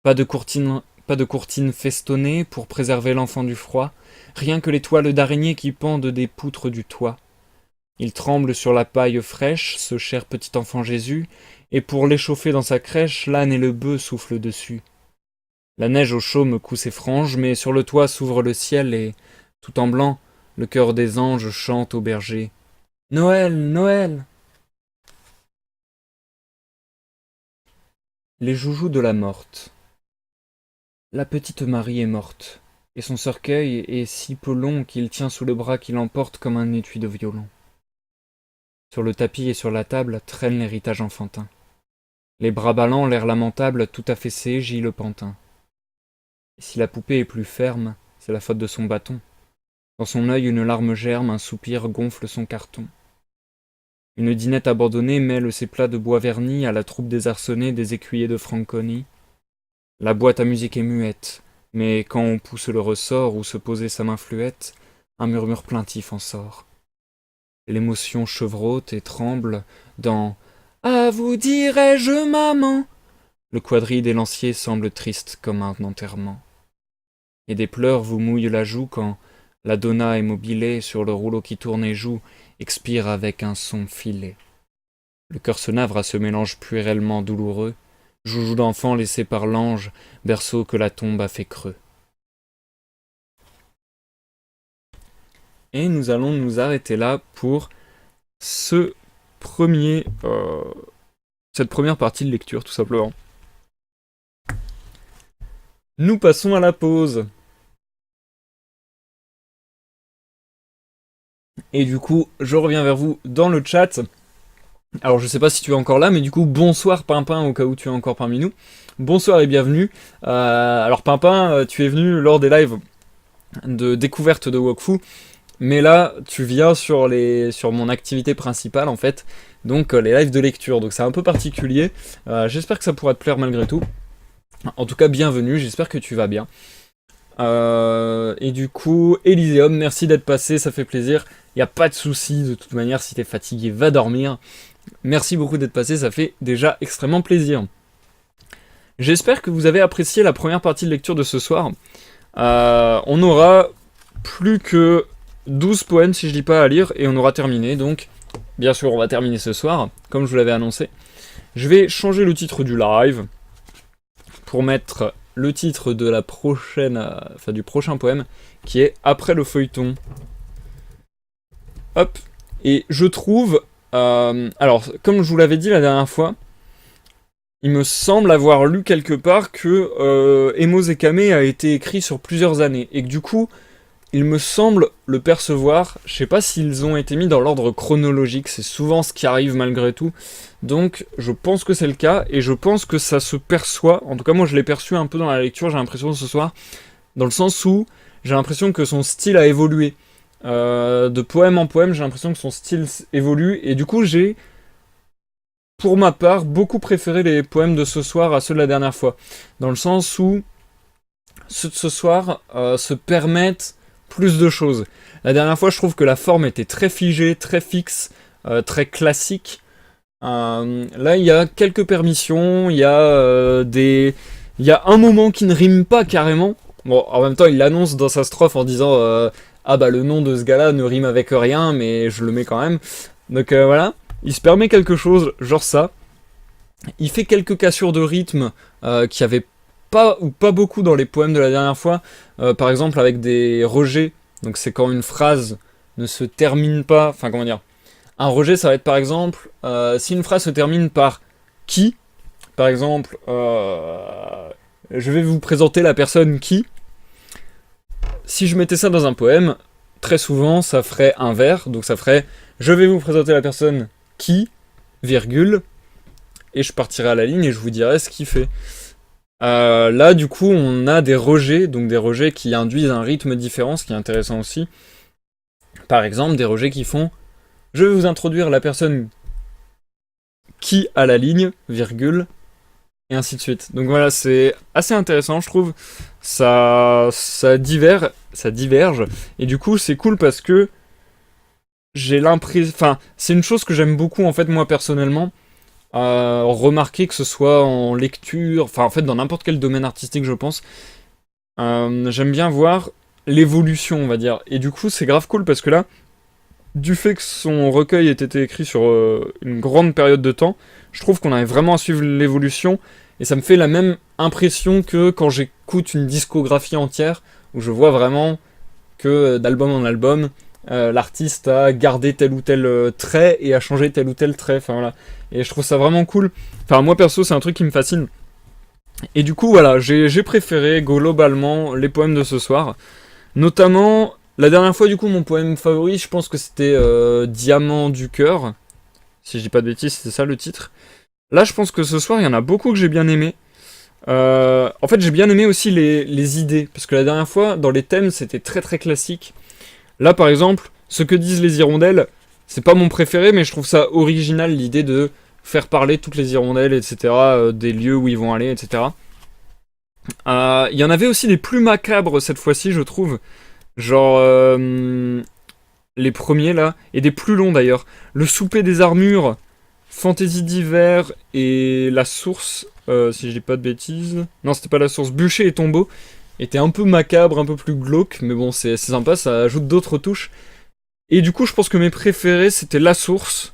Pas de courtine festonnée pour préserver l'enfant du froid, rien que les toiles d'araignée qui pendent des poutres du toit. Il tremble sur la paille fraîche, ce cher petit enfant Jésus, et pour l'échauffer dans sa crèche, l'âne et le bœuf soufflent dessus. La neige au chaume coud ses franges, mais sur le toit s'ouvre le ciel et, tout en blanc, le chœur des anges chante au berger. Noël, Noël! Les joujoux de la morte. La petite Marie est morte, et son cercueil est si peu long qu'il tient sous le bras qui l'emporte comme un étui de violon. Sur le tapis et sur la table traîne l'héritage enfantin. Les bras ballants, l'air lamentable, tout affaissé, gît le pantin. Et si la poupée est plus ferme, c'est la faute de son bâton. Dans son œil une larme germe, un soupir gonfle son carton. Une dinette abandonnée mêle ses plats de bois vernis à la troupe désarçonnée des écuyers de Franconi. La boîte à musique est muette, mais quand on pousse le ressort où se posait sa main fluette, un murmure plaintif en sort. L'émotion chevrotte et tremble dans « Ah, vous dirais-je, maman ?» Le quadrille des lanciers semble triste comme un enterrement. Et des pleurs vous mouillent la joue quand la donna immobilée sur le rouleau qui tourne et joue expire avec un son filé. Le cœur se navre à ce mélange puérellement douloureux, joujou d'enfant laissé par l'ange, berceau que la tombe a fait creux. Et nous allons nous arrêter là pour cette première partie de lecture, tout simplement. Nous passons à la pause. Et du coup, je reviens vers vous dans le chat. Alors je sais pas si tu es encore là, mais du coup, bonsoir Pimpin, au cas où tu es encore parmi nous. Bonsoir et bienvenue. Alors Pimpin, tu es venu lors des lives de découverte de Wakfu, mais là, tu viens sur mon activité principale en fait, donc les lives de lecture, donc c'est un peu particulier. J'espère que ça pourra te plaire malgré tout. En tout cas, bienvenue, j'espère que tu vas bien. Et du coup, Elyséum, merci d'être passé, ça fait plaisir. Il n'y a pas de souci, de toute manière, si t'es fatigué, va dormir. Merci beaucoup d'être passé, ça fait déjà extrêmement plaisir. J'espère que vous avez apprécié la première partie de lecture de ce soir. On aura plus que 12 poèmes, si je dis pas, à lire, et on aura terminé. Donc, bien sûr, on va terminer ce soir, comme je vous l'avais annoncé. Je vais changer le titre du live pour mettre le titre de la du prochain poème, qui est Après le feuilleton. Hop. Et je trouve... alors, comme je vous l'avais dit la dernière fois, il me semble avoir lu quelque part que Emo Zekame a été écrit sur plusieurs années, et que du coup, il me semble le percevoir, je sais pas s'ils ont été mis dans l'ordre chronologique, c'est souvent ce qui arrive malgré tout, donc je pense que c'est le cas, et je pense que ça se perçoit, en tout cas moi je l'ai perçu un peu dans la lecture, j'ai l'impression ce soir, dans le sens où j'ai l'impression que son style a évolué. De poème en poème, j'ai l'impression que son style évolue, et du coup j'ai, pour ma part, beaucoup préféré les poèmes de ce soir à ceux de la dernière fois, dans le sens où ceux de ce soir se permettent plus de choses. La dernière fois, je trouve que la forme était très figée, très fixe, très classique. Là, il y a quelques permissions, il y a des Il y a un moment qui ne rime pas carrément. Bon, en même temps, il l'annonce dans sa strophe en disant ah bah le nom de ce gars-là ne rime avec rien, mais je le mets quand même. Donc voilà, il se permet quelque chose, genre ça. Il fait quelques cassures de rythme qui avaient pas ou pas beaucoup dans les poèmes de la dernière fois. Par exemple avec des rejets. Donc c'est quand une phrase ne se termine pas. Enfin comment dire. Un rejet ça va être par exemple si une phrase se termine par qui. Par exemple je vais vous présenter la personne qui. Si je mettais ça dans un poème, très souvent ça ferait un vers. Donc ça ferait je vais vous présenter la personne qui, virgule, et je partirai à la ligne et je vous dirai ce qu'il fait. Là, du coup, on a des rejets, donc des rejets qui induisent un rythme différent, ce qui est intéressant aussi. Par exemple, des rejets qui font « Je vais vous introduire la personne qui à la ligne, virgule, et ainsi de suite. » Donc voilà, c'est assez intéressant, je trouve. Ça diverge, et du coup, c'est cool parce que j'ai l'impression... Enfin, c'est une chose que j'aime beaucoup, en fait, moi, personnellement. Remarquer que ce soit en lecture, enfin en fait dans n'importe quel domaine artistique je pense, j'aime bien voir l'évolution on va dire, et du coup c'est grave cool parce que là, du fait que son recueil ait été écrit sur une grande période de temps, je trouve qu'on arrive vraiment à suivre l'évolution, et ça me fait la même impression que quand j'écoute une discographie entière, où je vois vraiment que d'album en album, l'artiste a gardé tel ou tel trait et a changé tel ou tel trait, enfin voilà. Et je trouve ça vraiment cool. Enfin moi perso c'est un truc qui me fascine. Et du coup voilà, j'ai préféré globalement les poèmes de ce soir. Notamment, la dernière fois du coup mon poème favori, je pense que c'était Diamant du cœur. Si je dis pas de bêtises, c'était ça le titre. Là je pense que ce soir il y en a beaucoup que j'ai bien aimé. En fait j'ai bien aimé aussi les idées. Parce que la dernière fois, dans les thèmes, c'était très très classique. Là par exemple, ce que disent les hirondelles, c'est pas mon préféré, mais je trouve ça original l'idée de faire parler toutes les hirondelles, etc., des lieux où ils vont aller, etc. Il y en avait aussi des plus macabres cette fois-ci, je trouve. Genre les premiers là, et des plus longs d'ailleurs. Le souper des armures, Fantaisie d'hiver et la source, si je dis pas de bêtises. Non, c'était pas la source, bûcher et tombeau. Était un peu macabre, un peu plus glauque, mais bon, c'est sympa, ça ajoute d'autres touches. Et du coup, je pense que mes préférés, c'était La Source,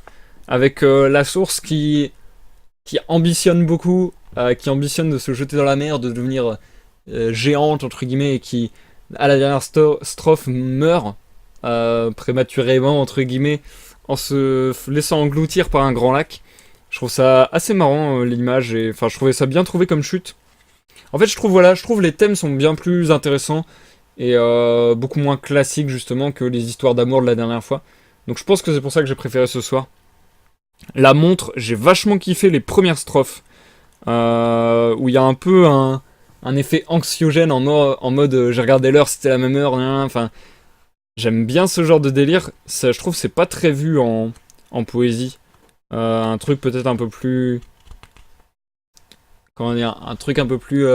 avec La Source qui ambitionne beaucoup, qui ambitionne de se jeter dans la mer, de devenir géante, entre guillemets, et qui, à la dernière strophe, meurt prématurément, entre guillemets, en se laissant engloutir par un grand lac. Je trouve ça assez marrant, l'image, et enfin, je trouvais ça bien trouvé comme chute. En fait, je trouve les thèmes sont bien plus intéressants, et beaucoup moins classiques justement que les histoires d'amour de la dernière fois. Donc je pense que c'est pour ça que j'ai préféré ce soir. La montre, j'ai vachement kiffé les premières strophes, où il y a un peu un effet anxiogène en mode j'ai regardé l'heure, c'était la même heure, enfin j'aime bien ce genre de délire. Ça, je trouve c'est pas très vu en poésie. Un truc peut-être un peu plus... Comment dire, un truc un peu plus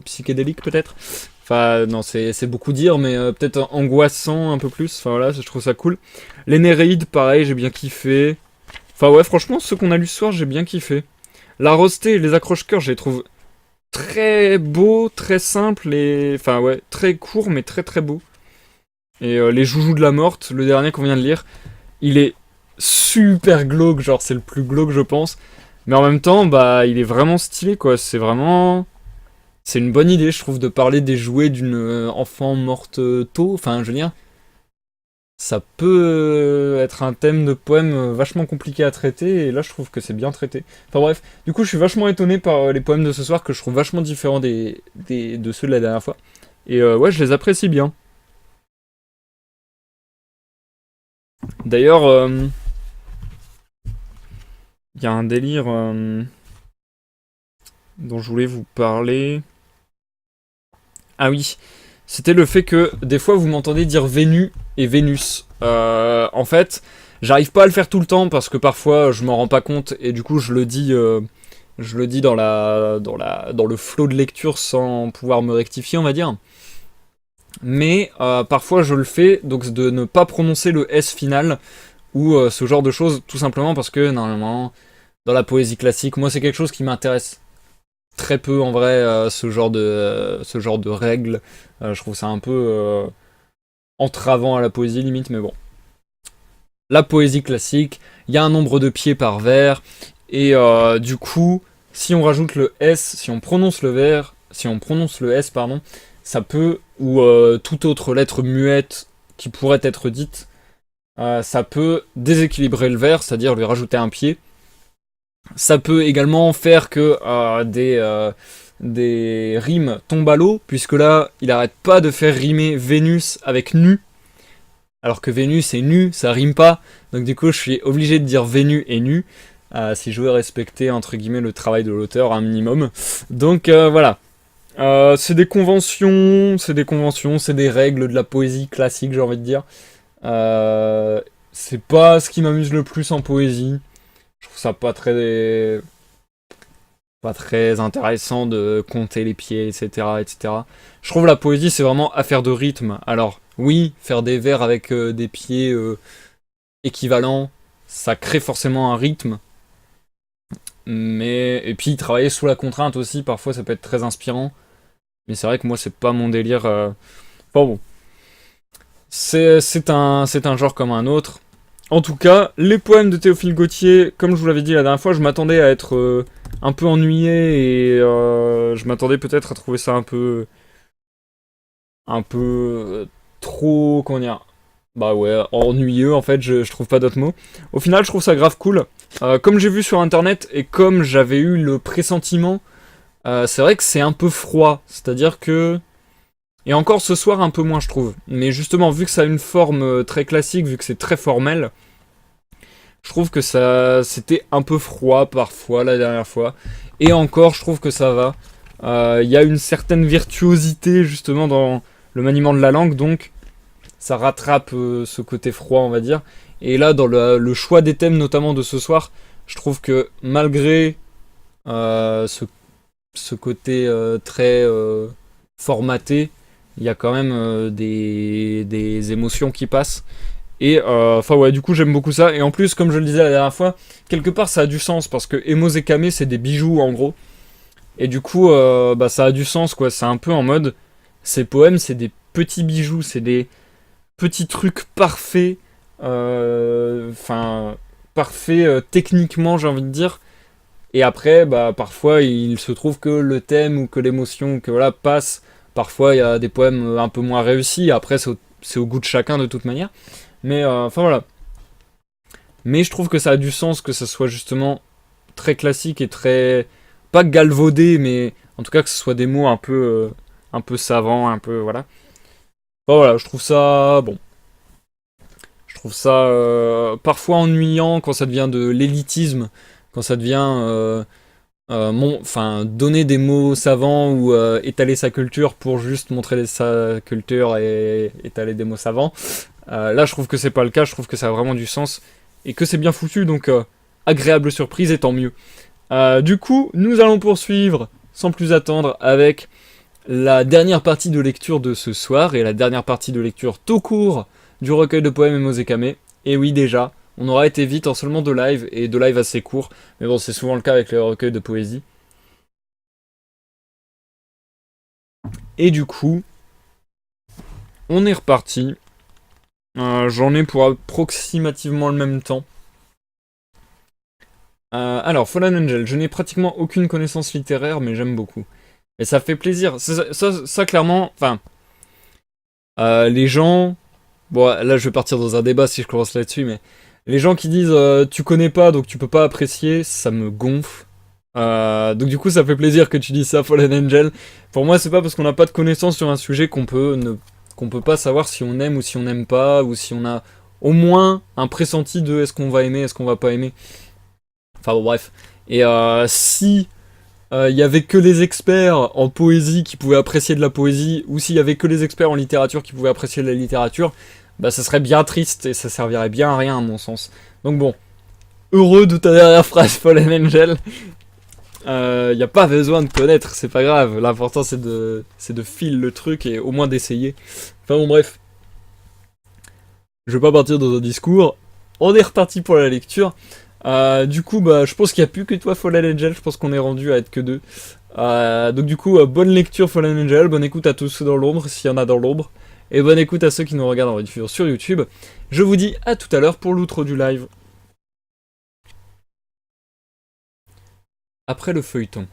psychédélique peut-être. Enfin non, c'est beaucoup dire, mais peut-être angoissant un peu plus. Enfin voilà, je trouve ça cool. Les Néréides, pareil, j'ai bien kiffé. Enfin ouais, franchement, ceux qu'on a lu ce soir, j'ai bien kiffé. La Rostée et les accroche-cœurs, je les trouve très beaux, très simples et enfin ouais, très courts mais très très beaux. Et les Joujoux de la Morte, le dernier qu'on vient de lire, il est super glauque, genre c'est le plus glauque je pense. Mais en même temps, bah il est vraiment stylé quoi, c'est vraiment... C'est une bonne idée je trouve de parler des jouets d'une enfant morte tôt, enfin je veux dire... Ça peut être un thème de poème vachement compliqué à traiter, et là je trouve que c'est bien traité. Enfin bref, du coup je suis vachement étonné par les poèmes de ce soir que je trouve vachement différents de ceux de la dernière fois. Et ouais, je les apprécie bien. D'ailleurs, il y a un délire dont je voulais vous parler. Ah oui, c'était le fait que des fois vous m'entendez dire Vénus et Vénus. En fait, j'arrive pas à le faire tout le temps parce que parfois je m'en rends pas compte et du coup je le dis dans le flot de lecture sans pouvoir me rectifier, on va dire. Mais parfois je le fais, donc de ne pas prononcer le S final ou ce genre de choses, tout simplement parce que normalement dans la poésie classique. Moi, c'est quelque chose qui m'intéresse très peu en vrai, ce genre de règles. Je trouve ça un peu entravant à la poésie limite, mais bon. La poésie classique, il y a un nombre de pieds par vers, et du coup, si on rajoute le S, si on prononce le S, pardon, ça peut, ou toute autre lettre muette qui pourrait être dite, ça peut déséquilibrer le vers, c'est-à-dire lui rajouter un pied. Ça peut également faire que des rimes tombent à l'eau, puisque là, il arrête pas de faire rimer Vénus avec nu, alors que Vénus et nu, ça rime pas. Donc du coup, je suis obligé de dire Vénus et nu, si je veux respecter, entre guillemets, le travail de l'auteur un minimum. Donc voilà. C'est des conventions, c'est des règles de la poésie classique, j'ai envie de dire. C'est pas ce qui m'amuse le plus en poésie. Je trouve ça pas très intéressant de compter les pieds, etc., etc. Je trouve la poésie, c'est vraiment affaire de rythme. Alors, oui, faire des vers avec des pieds équivalents, ça crée forcément un rythme. Et puis, travailler sous la contrainte aussi, parfois, ça peut être très inspirant. Mais c'est vrai que moi, c'est pas mon délire. Bon. C'est un genre comme un autre. En tout cas, les poèmes de Théophile Gautier, comme je vous l'avais dit la dernière fois, je m'attendais à être un peu ennuyé et je m'attendais peut-être à trouver ça un peu trop, comment dire, bah ouais, ennuyeux en fait, je trouve pas d'autres mots. Au final, je trouve ça grave cool. Comme j'ai vu sur internet et comme j'avais eu le pressentiment, c'est vrai que c'est un peu froid, c'est-à-dire que et encore ce soir un peu moins je trouve. Mais justement vu que ça a une forme très classique, vu que c'est très formel, je trouve que ça c'était un peu froid parfois la dernière fois. Et encore je trouve que ça va. Il y a une certaine virtuosité justement dans le maniement de la langue, donc ça rattrape ce côté froid on va dire. Et là dans le choix des thèmes notamment de ce soir, je trouve que malgré ce côté très formaté, il y a quand même des émotions qui passent. Et enfin ouais, du coup j'aime beaucoup ça. Et en plus, comme je le disais la dernière fois, quelque part ça a du sens parce que Emos et Kame c'est des bijoux en gros. Et du coup, bah, ça a du sens quoi. C'est un peu en mode, ces poèmes c'est des petits bijoux, c'est des petits trucs parfaits. Enfin, parfaits techniquement, j'ai envie de dire. Et après, bah, parfois, il se trouve que le thème ou que l'émotion que voilà passe. Parfois, il y a des poèmes un peu moins réussis. Après, c'est au goût de chacun de toute manière. Mais enfin voilà. Mais je trouve que ça a du sens que ça soit justement très classique et très pas galvaudé, mais en tout cas que ce soit des mots un peu savants, un peu voilà. Enfin, voilà, je trouve ça bon. Je trouve ça parfois ennuyant quand ça devient de l'élitisme, quand ça devient enfin, donner des mots savants ou étaler sa culture pour juste montrer sa culture et étaler des mots savants. Là, je trouve que c'est pas le cas, je trouve que ça a vraiment du sens et que c'est bien foutu, donc agréable surprise et tant mieux. Du coup, nous allons poursuivre sans plus attendre avec la dernière partie de lecture de ce soir et la dernière partie de lecture tout court du recueil de poèmes Emos et Kame. Et oui, déjà, on aura été vite en seulement 2 lives, et 2 lives assez courts, mais bon, c'est souvent le cas avec les recueils de poésie. Et du coup, on est reparti. J'en ai pour approximativement le même temps. Alors, Fallen Angel, je n'ai pratiquement aucune connaissance littéraire, mais j'aime beaucoup. Et ça fait plaisir. Ça clairement, enfin, les gens... Bon, là, je vais partir dans un débat si je commence là-dessus, mais les gens qui disent tu connais pas, donc tu peux pas apprécier, ça me gonfle. Donc du coup, ça fait plaisir que tu dises ça, Fallen Angel. Pour moi, c'est pas parce qu'on n'a pas de connaissances sur un sujet qu'on peut pas savoir si on aime ou si on n'aime pas, ou si on a au moins un pressenti de est-ce qu'on va aimer, est-ce qu'on va pas aimer. Enfin bon, bref. Et si il y avait que les experts en poésie qui pouvaient apprécier de la poésie, ou s'il y avait que les experts en littérature qui pouvaient apprécier de la littérature, bah ça serait bien triste et ça servirait bien à rien à mon sens. Donc bon, heureux de ta dernière phrase, Fallen Angel. Y a pas besoin de connaître, c'est pas grave. L'important c'est de filer le truc et au moins d'essayer. Enfin bon bref, je vais pas partir dans un discours. On est reparti pour la lecture. Du coup, bah, je pense qu'il n'y a plus que toi, Fallen Angel. Je pense qu'on est rendu à être que deux. Donc du coup, bonne lecture, Fallen Angel. Bonne écoute à tous ceux dans l'ombre, s'il y en a dans l'ombre. Et bonne écoute à ceux qui nous regardent en rediffusion sur YouTube. Je vous dis à tout à l'heure pour l'outro du live. Après le feuilleton.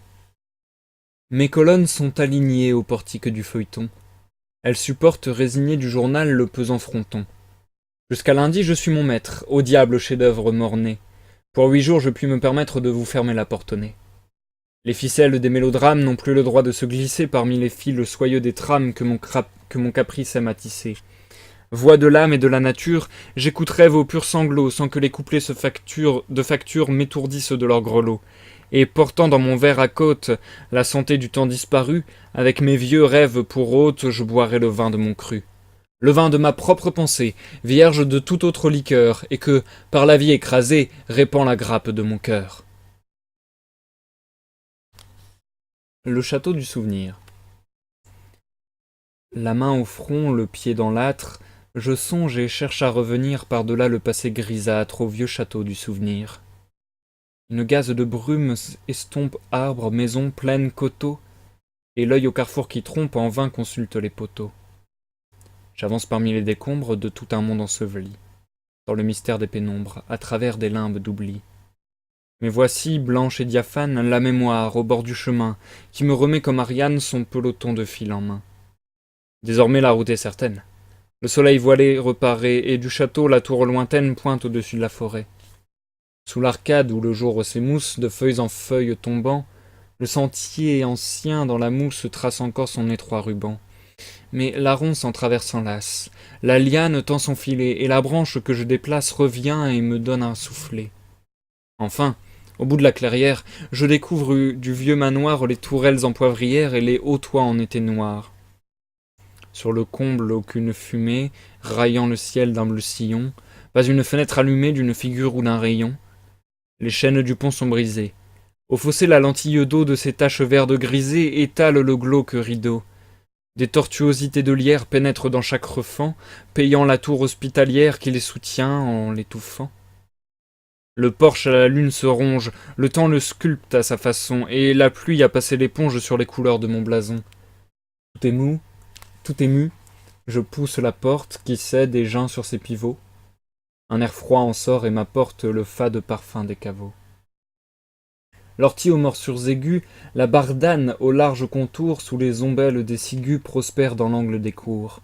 Mes colonnes sont alignées au portique du feuilleton. Elles supportent résignées du journal le pesant fronton. Jusqu'à lundi, je suis mon maître, au diable chef-d'œuvre mort-né. Pour 8 jours, je puis me permettre de vous fermer la porte au nez. Les ficelles des mélodrames n'ont plus le droit de se glisser parmi les fils soyeux des trames que mon caprice aime à tisser. Voix de l'âme et de la nature, j'écouterai vos purs sanglots sans que les couplets de facture m'étourdissent de leurs grelots. Et portant dans mon verre à côte la santé du temps disparu, avec mes vieux rêves pour hôte, je boirai le vin de mon cru. Le vin de ma propre pensée, vierge de toute autre liqueur, et que, par la vie écrasée, répand la grappe de mon cœur. Le château du souvenir. La main au front, le pied dans l'âtre, je songe et cherche à revenir par-delà le passé grisâtre au vieux château du souvenir. Une gaze de brume estompe arbres, maisons, plaines, coteaux, et l'œil au carrefour qui trompe en vain consulte les poteaux. J'avance parmi les décombres de tout un monde enseveli, dans le mystère des pénombres, à travers des limbes d'oubli. Mais voici, blanche et diaphane, la mémoire, au bord du chemin, qui me remet comme Ariane son peloton de fil en main. Désormais la route est certaine. Le soleil voilé reparaît, et du château la tour lointaine pointe au-dessus de la forêt. Sous l'arcade où le jour s'émousse, de feuilles en feuilles tombant, le sentier ancien dans la mousse trace encore son étroit ruban. Mais la ronce en traversant lasse, la liane tend son filet, et la branche que je déplace revient et me donne un soufflet. Enfin, au bout de la clairière, je découvre du vieux manoir les tourelles en poivrière et les hauts toits en été noir. Sur le comble aucune fumée, raillant le ciel d'un bleu sillon, pas une fenêtre allumée d'une figure ou d'un rayon. Les chaînes du pont sont brisées. Au fossé, la lentille d'eau de ses taches vertes grisées étale le glauque rideau. Des tortuosités de lierre pénètrent dans chaque refend, payant la tour hospitalière qui les soutient en l'étouffant. Le porche à la lune se ronge, le temps le sculpte à sa façon, et la pluie a passé l'éponge sur les couleurs de mon blason. Tout est mou, tout est mu, je pousse la porte qui cède et geint sur ses pivots. Un air froid en sort et m'apporte le fade parfum des caveaux. L'ortie aux morsures aiguës, la bardane au large contour, sous les ombelles des ciguës prospère dans l'angle des cours.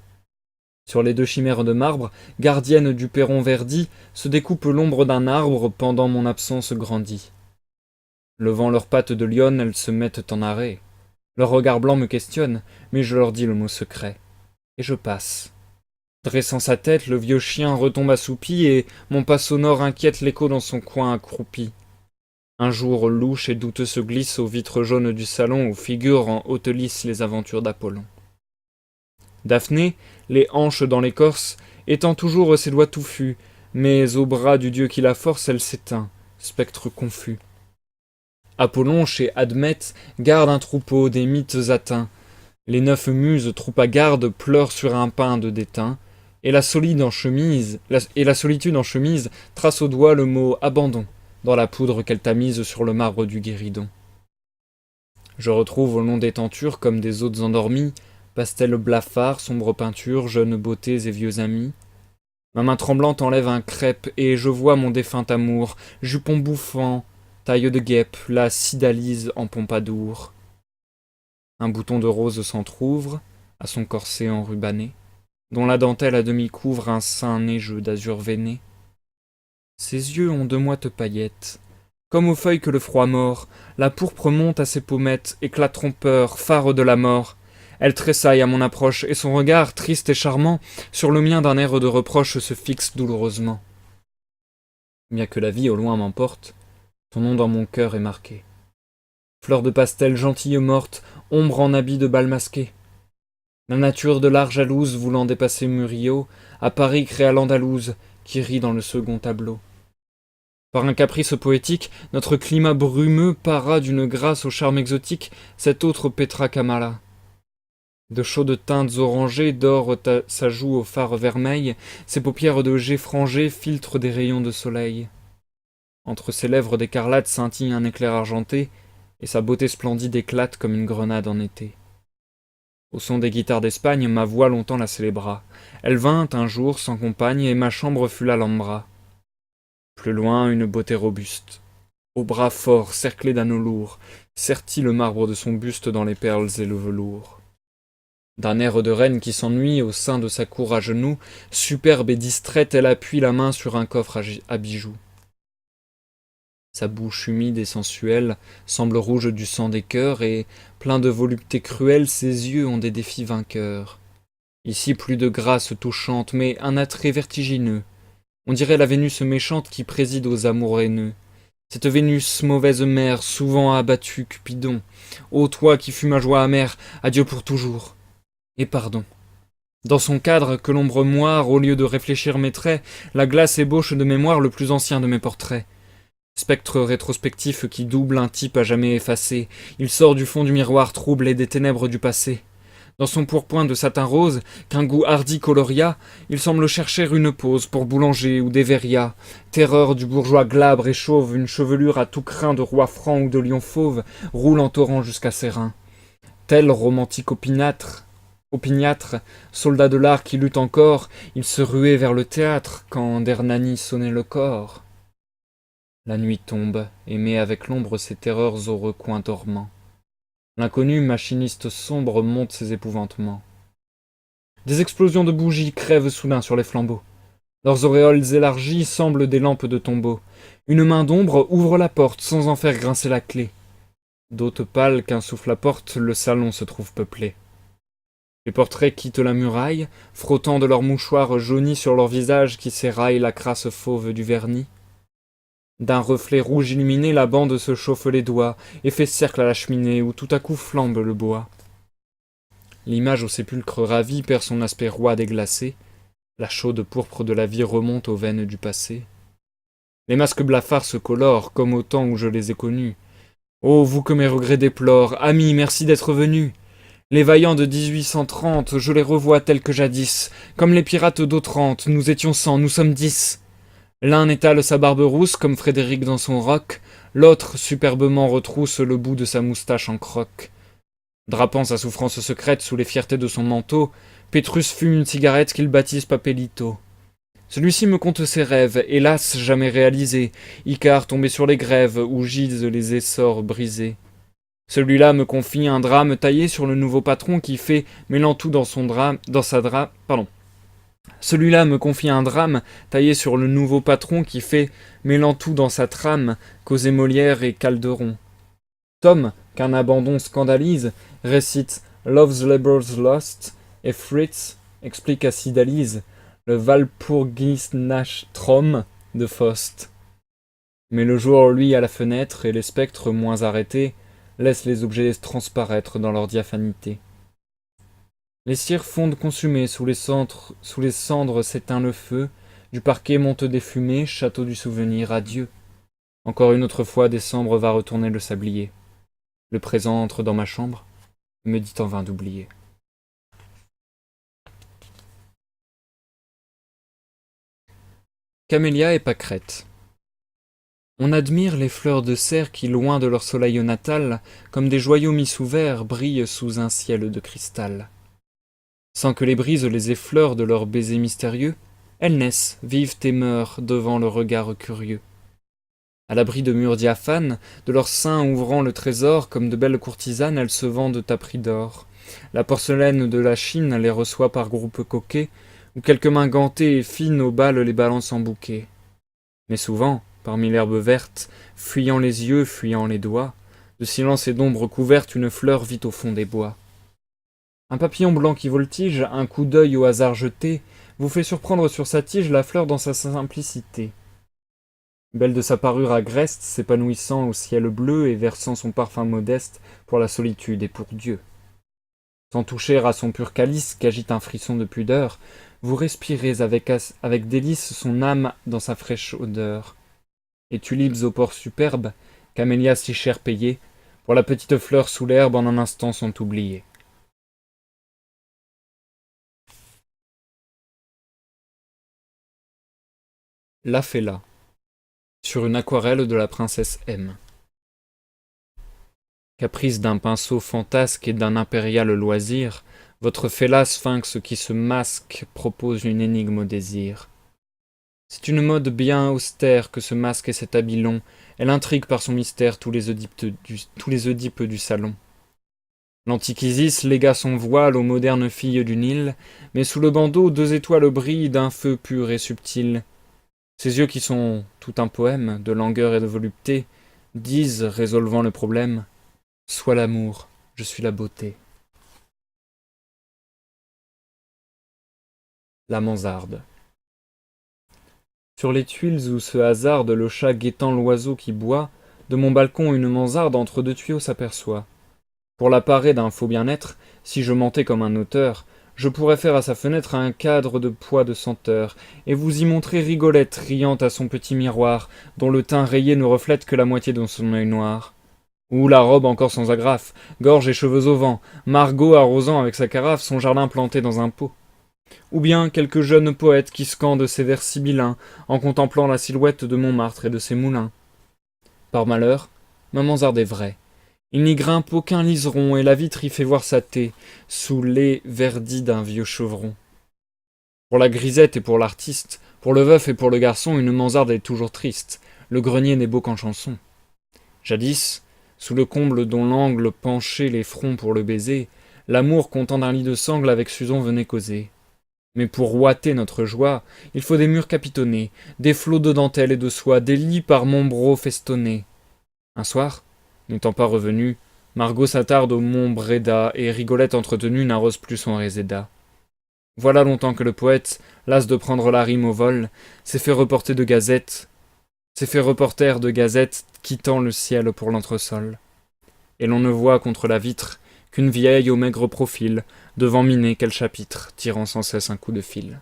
Sur les deux chimères de marbre, gardiennes du perron verdi, se découpe l'ombre d'un arbre pendant mon absence grandie. Levant leurs pattes de lionne, elles se mettent en arrêt. Leur regard blanc me questionne, mais je leur dis le mot secret. Et je passe. Dressant sa tête, le vieux chien retombe assoupi, et mon pas sonore inquiète l'écho dans son coin accroupi. Un jour louche et douteux se glisse aux vitres jaunes du salon où figurent en haute lice les aventures d'Apollon. Daphné, les hanches dans l'écorce, étend toujours ses doigts touffus, mais au bras du dieu qui la force, elle s'éteint, spectre confus. Apollon, chez Admète, garde un troupeau des mythes atteints. Les 9 muses, troupe à garde, pleurent sur un pain de déteint, et la solitude en chemise trace au doigt le mot abandon dans la poudre qu'elle tamise sur le marbre du guéridon. Je retrouve au long des tentures, comme des hôtes endormis, pastels blafards, sombres peintures, jeunes beautés et vieux amis. Ma main tremblante enlève un crêpe, et je vois mon défunt amour, jupon bouffant, taille de guêpe, la cydalise en pompadour. Un bouton de rose s'entr'ouvre, à son corset enrubanné, dont la dentelle à demi couvre un sein neigeux d'azur veiné. Ses yeux ont de moites paillettes. Comme aux feuilles que le froid mord, la pourpre monte à ses pommettes, éclat trompeur, phare de la mort. Elle tressaille à mon approche, et son regard, triste et charmant, sur le mien d'un air de reproche se fixe douloureusement. Bien que la vie au loin m'emporte, ton nom dans mon cœur est marqué. Fleur de pastel gentille morte, ombre en habit de bal masqué. La nature de l'art jalouse, voulant dépasser Murillo, à Paris créa l'Andalouse, qui rit dans le second tableau. Par un caprice poétique, notre climat brumeux para d'une grâce au charme exotique cette autre Petra Kamala. De chaudes teintes orangées dorent sa joue au fard vermeil, ses paupières de jet frangé filtrent des rayons de soleil. Entre ses lèvres d'écarlate scintille un éclair argenté, et sa beauté splendide éclate comme une grenade en été. Au son des guitares d'Espagne, ma voix longtemps la célébra. Elle vint un jour sans compagne, et ma chambre fut l'Alhambra. Plus loin, une beauté robuste, aux bras forts, cerclés d'anneaux lourds, sertit le marbre de son buste dans les perles et le velours. D'un air de reine qui s'ennuie, au sein de sa cour à genoux, superbe et distraite, elle appuie la main sur un coffre à bijoux. Sa bouche humide et sensuelle semble rouge du sang des cœurs, et, plein de volupté cruelle, ses yeux ont des défis vainqueurs. Ici plus de grâce touchante, mais un attrait vertigineux. On dirait la Vénus méchante qui préside aux amours haineux. Cette Vénus, mauvaise mère, souvent abattue, Cupidon. Ô toi qui fus ma joie amère, adieu pour toujours. Et pardon. Dans son cadre, que l'ombre moire, au lieu de réfléchir mes traits, la glace ébauche de mémoire le plus ancien de mes portraits. Spectre rétrospectif qui double un type à jamais effacé, il sort du fond du miroir trouble et des ténèbres du passé. Dans son pourpoint de satin rose, qu'un goût hardi coloria, il semble chercher une pose pour boulanger ou déveria. Terreur du bourgeois glabre et chauve, une chevelure à tout crin de roi franc ou de lion fauve roule en torrent jusqu'à ses reins. Tel romantique opiniâtre, soldat de l'art qui lutte encore, il se ruait vers le théâtre quand d'Hernani sonnait le cor. La nuit tombe et met avec l'ombre ses terreurs au recoin dormant. L'inconnu machiniste sombre monte ses épouvantements. Des explosions de bougies crèvent soudain sur les flambeaux. Leurs auréoles élargies semblent des lampes de tombeau. Une main d'ombre ouvre la porte sans en faire grincer la clé. D'hôtes pâles qu'un souffle apporte, le salon se trouve peuplé. Les portraits quittent la muraille, frottant de leurs mouchoirs jaunis sur leur visage qui s'éraille la crasse fauve du vernis. D'un reflet rouge illuminé, la bande se chauffe les doigts et fait cercle à la cheminée où tout à coup flambe le bois. L'image au sépulcre ravi perd son aspect roide et glacé. La chaude pourpre de la vie remonte aux veines du passé. Les masques blafards se colorent comme au temps où je les ai connus. Ô vous que mes regrets déplorent, amis, merci d'être venus. Les vaillants de 1830, je les revois tels que jadis. Comme les pirates d'Otrante, nous étions 100, nous sommes 10. L'un étale sa barbe rousse comme Frédéric dans son roc, l'autre superbement retrousse le bout de sa moustache en croque. Drapant sa souffrance secrète sous les fiertés de son manteau, Pétrus fume une cigarette qu'il baptise Papelito. Celui-ci me conte ses rêves, hélas jamais réalisés, Icare tombé sur les grèves où gisent les essors brisés. Celui-là me confie un drame taillé sur le nouveau patron qui fait, mêlant tout dans son drame, dans sa drame, pardon. Celui-là me confie un drame taillé sur le nouveau patron qui fait, mêlant tout dans sa trame, causer Molière et Calderon. Tom, qu'un abandon scandalise, récite Love's Labour's Lost, et Fritz explique à Cydalise le Walpurgisnachttraum de Faust. Mais le jour, lui, à la fenêtre, et les spectres, moins arrêtés, laissent les objets transparaître dans leur diaphanité. Les cires fondent consumées, sous les cendres s'éteint le feu, du parquet montent des fumées, château du souvenir, adieu. Encore une autre fois, décembre va retourner le sablier. Le présent entre dans ma chambre, me dit en vain d'oublier. Camélia et Pâquerette. On admire les fleurs de serre qui, loin de leur soleil natal, comme des joyaux mis sous verre, brillent sous un ciel de cristal. Sans que les brises les effleurent de leurs baisers mystérieux, elles naissent, vivent et meurent devant le regard curieux. À l'abri de murs diaphanes, de leurs seins ouvrant le trésor, comme de belles courtisanes, elles se vendent à prix d'or. La porcelaine de la Chine les reçoit par groupes coquets, où quelques mains gantées et fines au bal les balancent en bouquet. Mais souvent, parmi l'herbe verte, fuyant les yeux, fuyant les doigts, de silence et d'ombre couverte, une fleur vit au fond des bois. Un papillon blanc qui voltige, un coup d'œil au hasard jeté, vous fait surprendre sur sa tige la fleur dans sa simplicité. Belle de sa parure agreste, s'épanouissant au ciel bleu et versant son parfum modeste pour la solitude et pour Dieu. Sans toucher à son pur calice qu'agite un frisson de pudeur, vous respirez avec délice son âme dans sa fraîche odeur. Et tulipes au port superbe, camélias si cher payées, pour la petite fleur sous l'herbe en un instant sont oubliées. La Fella. sur une aquarelle de la princesse M. Caprice d'un pinceau fantasque et d'un impérial loisir, votre félin sphinx qui se masque propose une énigme au désir. C'est une mode bien austère que ce masque et cet habit long, elle intrigue par son mystère tous les Oedipes du salon. L'antique Isis légua son voile aux modernes filles du Nil, mais sous le bandeau 2 étoiles brillent d'un feu pur et subtil. Ses yeux qui sont tout un poème de langueur et de volupté disent, résolvant le problème, « Sois l'amour, je suis la beauté ». La mansarde. Sur les tuiles où se hasarde le chat guettant l'oiseau qui boit, de mon balcon une mansarde entre 2 tuyaux s'aperçoit. Pour la parer d'un faux bien-être, si je mentais comme un auteur, je pourrais faire à sa fenêtre un cadre de pois de senteur, et vous y montrer Rigolette riant à son petit miroir, dont le teint rayé ne reflète que la moitié de son œil noir. Ou la robe encore sans agrafe, gorge et cheveux au vent, Margot arrosant avec sa carafe son jardin planté dans un pot. Ou bien quelques jeunes poètes qui scandent ces vers sibyllins en contemplant la silhouette de Montmartre et de ses moulins. Par malheur, ma mansarde est vraie. Il n'y grimpe aucun liseron et la vitre y fait voir sa thé, sous l'aies verdi d'un vieux chevron. Pour la grisette et pour l'artiste, pour le veuf et pour le garçon, une mansarde est toujours triste. Le grenier n'est beau qu'en chanson. Jadis, sous le comble dont l'angle penchait les fronts pour le baiser, l'amour content d'un lit de sangle avec Suzon venait causer. Mais pour ouater notre joie, il faut des murs capitonnés, des flots de dentelle et de soie, des lits par Montbreau festonnés. Un soir, n'étant pas revenu, Margot s'attarde au mont Bréda, et Rigolette entretenue n'arrose plus son réséda. Voilà longtemps que le poète, las de prendre la rime au vol, s'est fait reporter de gazette, quittant le ciel pour l'entresol. Et l'on ne voit contre la vitre qu'une vieille au maigre profil, devant miner quel chapitre, tirant sans cesse un coup de fil.